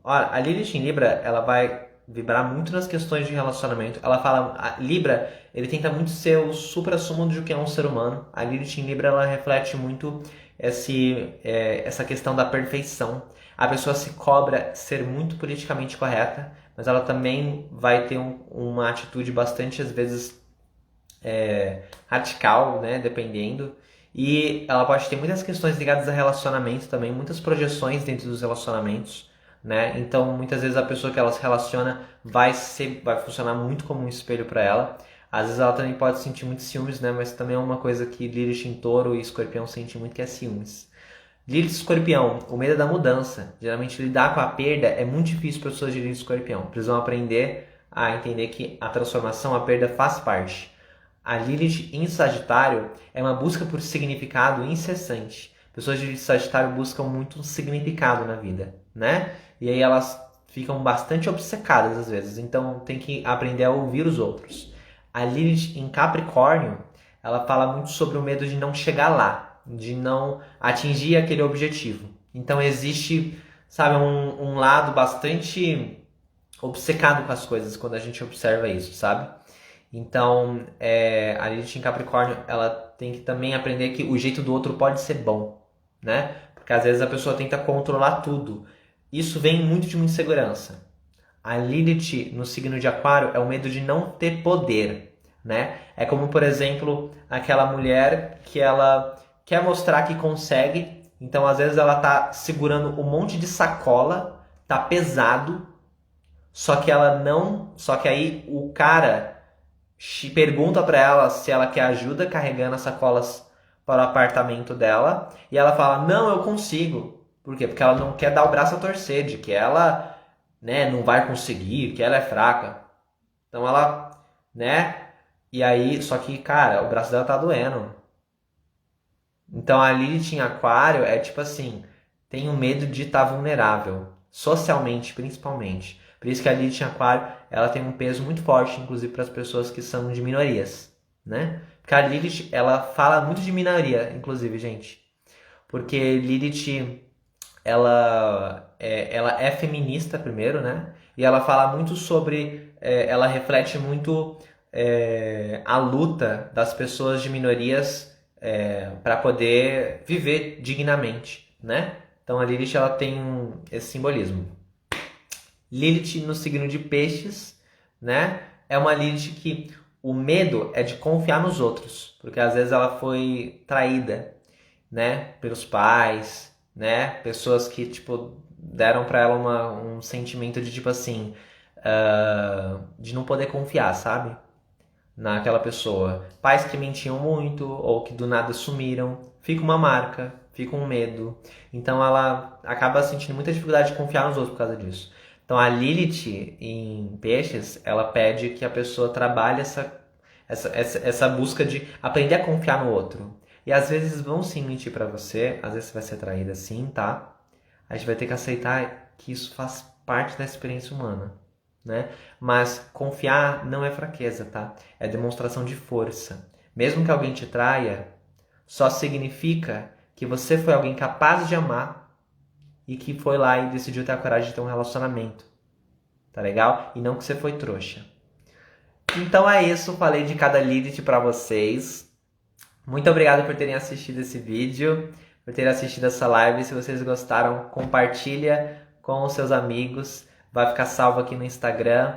a Lilith em Libra, ela vai vibrar muito nas questões de relacionamento. Ela fala, a Libra, ele tenta muito ser o suprassumo de que é um ser humano. A Lilith em Libra, ela reflete muito essa questão da perfeição. A pessoa se cobra ser muito politicamente correta, mas ela também vai ter uma atitude bastante, às vezes, radical, né, dependendo. E ela pode ter muitas questões ligadas a relacionamento também, muitas projeções dentro dos relacionamentos, né? Então, muitas vezes a pessoa que ela se relaciona vai funcionar muito como um espelho para ela. Às vezes ela também pode sentir muitos ciúmes, né? Mas também é uma coisa que Lilith em Touro e Escorpião sentem muito, que é ciúmes. Lilith Escorpião, o medo é da mudança. Geralmente lidar com a perda é muito difícil para pessoas de Lilith Escorpião. Precisam aprender a entender que a transformação, a perda faz parte. A Lilith em Sagitário é uma busca por significado incessante. Pessoas de Sagitário buscam muito um significado na vida, né? E aí elas ficam bastante obcecadas às vezes. Então tem que aprender a ouvir os outros. A Lilith em Capricórnio, ela fala muito sobre o medo de não chegar lá, de não atingir aquele objetivo. Então existe, sabe, um lado bastante obcecado com as coisas quando a gente observa isso, sabe? Então, a Lilith em Capricórnio, ela tem que também aprender que o jeito do outro pode ser bom, né? Porque às vezes a pessoa tenta controlar tudo. Isso vem muito de uma insegurança. A Lilith no signo de Aquário é o medo de não ter poder, né? É como, por exemplo, aquela mulher que ela quer mostrar que consegue, então às vezes ela tá segurando um monte de sacola, tá pesado, só que aí o cara pergunta para ela se ela quer ajuda carregando as sacolas para o apartamento dela, e ela fala: "Não, eu consigo". Por quê? Porque ela não quer dar o braço a torcer, de que ela, né, não vai conseguir, que ela é fraca. Então ela, né? E aí, só que, cara, o braço dela tá doendo. Então a Lilith em Aquário é tipo assim, tenho medo de estar vulnerável, socialmente principalmente. Por isso que a Lilith em Aquário, ela tem um peso muito forte, inclusive para as pessoas que são de minorias, né? Porque a Lilith, ela fala muito de minoria, inclusive, gente. Porque Lilith, ela é feminista primeiro, né? E ela fala muito sobre, ela reflete muito a luta das pessoas de minorias para poder viver dignamente, né? Então a Lilith, ela tem esse simbolismo. Lilith no signo de Peixes, né? É uma Lilith que o medo é de confiar nos outros, porque às vezes ela foi traída, né? Pelos pais, né? Pessoas que tipo deram para ela um sentimento de tipo assim, de não poder confiar, sabe? Naquela pessoa. Pais que mentiam muito ou que do nada sumiram, fica uma marca, fica um medo. Então ela acaba sentindo muita dificuldade de confiar nos outros por causa disso. Então a Lilith em Peixes, ela pede que a pessoa trabalhe essa busca de aprender a confiar no outro. E às vezes vão sim mentir pra você, às vezes você vai ser traída sim, tá? A gente vai ter que aceitar que isso faz parte da experiência humana, né? Mas confiar não é fraqueza, tá? É demonstração de força. Mesmo que alguém te traia, só significa que você foi alguém capaz de amar e que foi lá e decidiu ter a coragem de ter um relacionamento. Tá legal? E não que você foi trouxa. Então é isso, falei de cada Lilith pra vocês. Muito obrigado por terem assistido esse vídeo, por terem assistido essa live. Se vocês gostaram, compartilha com os seus amigos. Vai ficar salvo aqui no Instagram.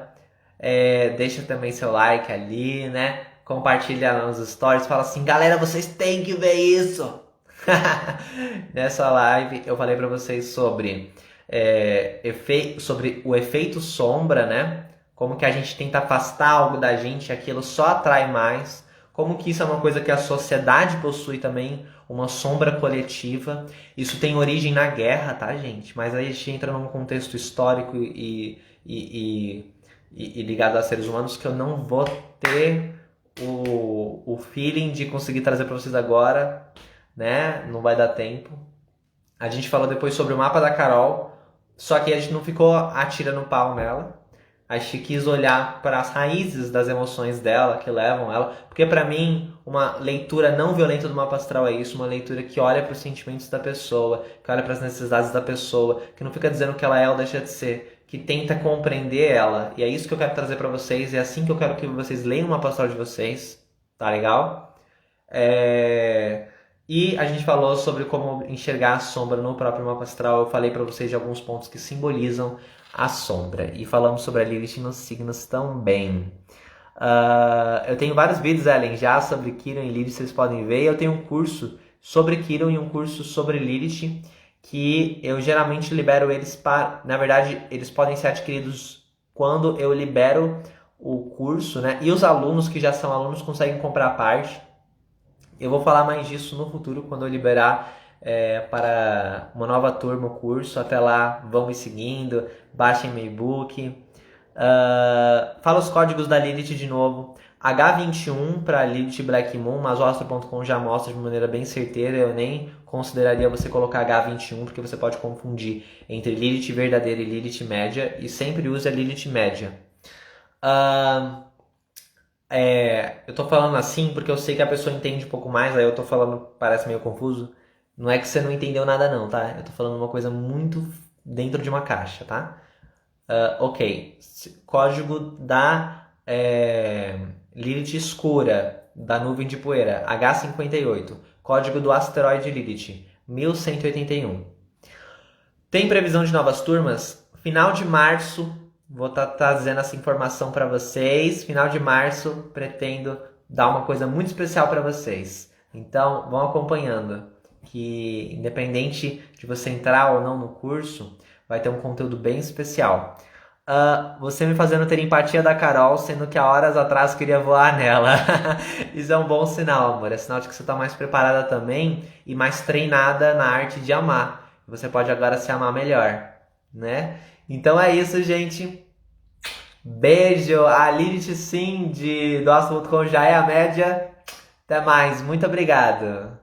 Deixa também seu like ali, né? Compartilha nos stories. Fala assim, galera, vocês têm que ver isso. Nessa live eu falei pra vocês sobre o efeito sombra, né? Como que a gente tenta afastar algo da gente, aquilo só atrai mais. como que isso é uma coisa que a sociedade possui também, uma sombra coletiva. Isso tem origem na guerra, tá, gente? Mas aí a gente entra num contexto histórico e ligado a seres humanos que eu não vou ter o feeling de conseguir trazer para vocês agora, né? Não vai dar tempo. A gente falou depois sobre o mapa da Carol, só que a gente não ficou atirando pau nela. A gente quis olhar para as raízes das emoções dela, que levam ela. Porque para mim, uma leitura não violenta do mapa astral é isso. Uma leitura que olha para os sentimentos da pessoa, que olha para as necessidades da pessoa, que não fica dizendo que ela é ou deixa de ser, que tenta compreender ela. E é isso que eu quero trazer para vocês. É assim que eu quero que vocês leiam o mapa astral de vocês. Tá legal? E a gente falou sobre como enxergar a sombra no próprio mapa astral. Eu falei para vocês de alguns pontos que simbolizam a sombra. E falamos sobre a Lilith nos signos também. Eu tenho vários vídeos, Ellen, já sobre Quirón e Lilith, vocês podem ver. Eu tenho um curso sobre Quirón e um curso sobre Lilith, que eu geralmente libero eles para... Na verdade, eles podem ser adquiridos quando eu libero o curso, né? E os alunos que já são alunos conseguem comprar a parte. Eu vou falar mais disso no futuro, quando eu liberar para uma nova turma o curso. Até lá, vão me seguindo, baixem meu e-book. Fala os códigos da Lilith de novo. H21 para Lilith Black Moon, mas o Astro.com já mostra de maneira bem certeira. Eu nem consideraria você colocar H21, porque você pode confundir entre Lilith verdadeira e Lilith média, e sempre use a Lilith média. Eu tô falando assim porque eu sei que a pessoa entende um pouco mais, aí eu tô falando, parece meio confuso. Não é que você não entendeu nada não, tá? Eu tô falando uma coisa muito dentro de uma caixa, tá? Ok, código da Lilith escura, da nuvem de poeira, H58. Código do asteroide Lilith, 1181. Tem previsão de novas turmas? Final de março, vou estar trazendo essa informação para vocês. Final de março, pretendo dar uma coisa muito especial para vocês. Então, vão acompanhando, que independente de você entrar ou não no curso, vai ter um conteúdo bem especial. Você me fazendo ter empatia da Carol, sendo que há horas atrás queria voar nela. Isso é um bom sinal, amor. É sinal de que você está mais preparada também e mais treinada na arte de amar. Você pode agora se amar melhor, né? Então é isso, gente. Beijo. A Lilith, sim, do Astro.com já é a média. Até mais. Muito obrigado.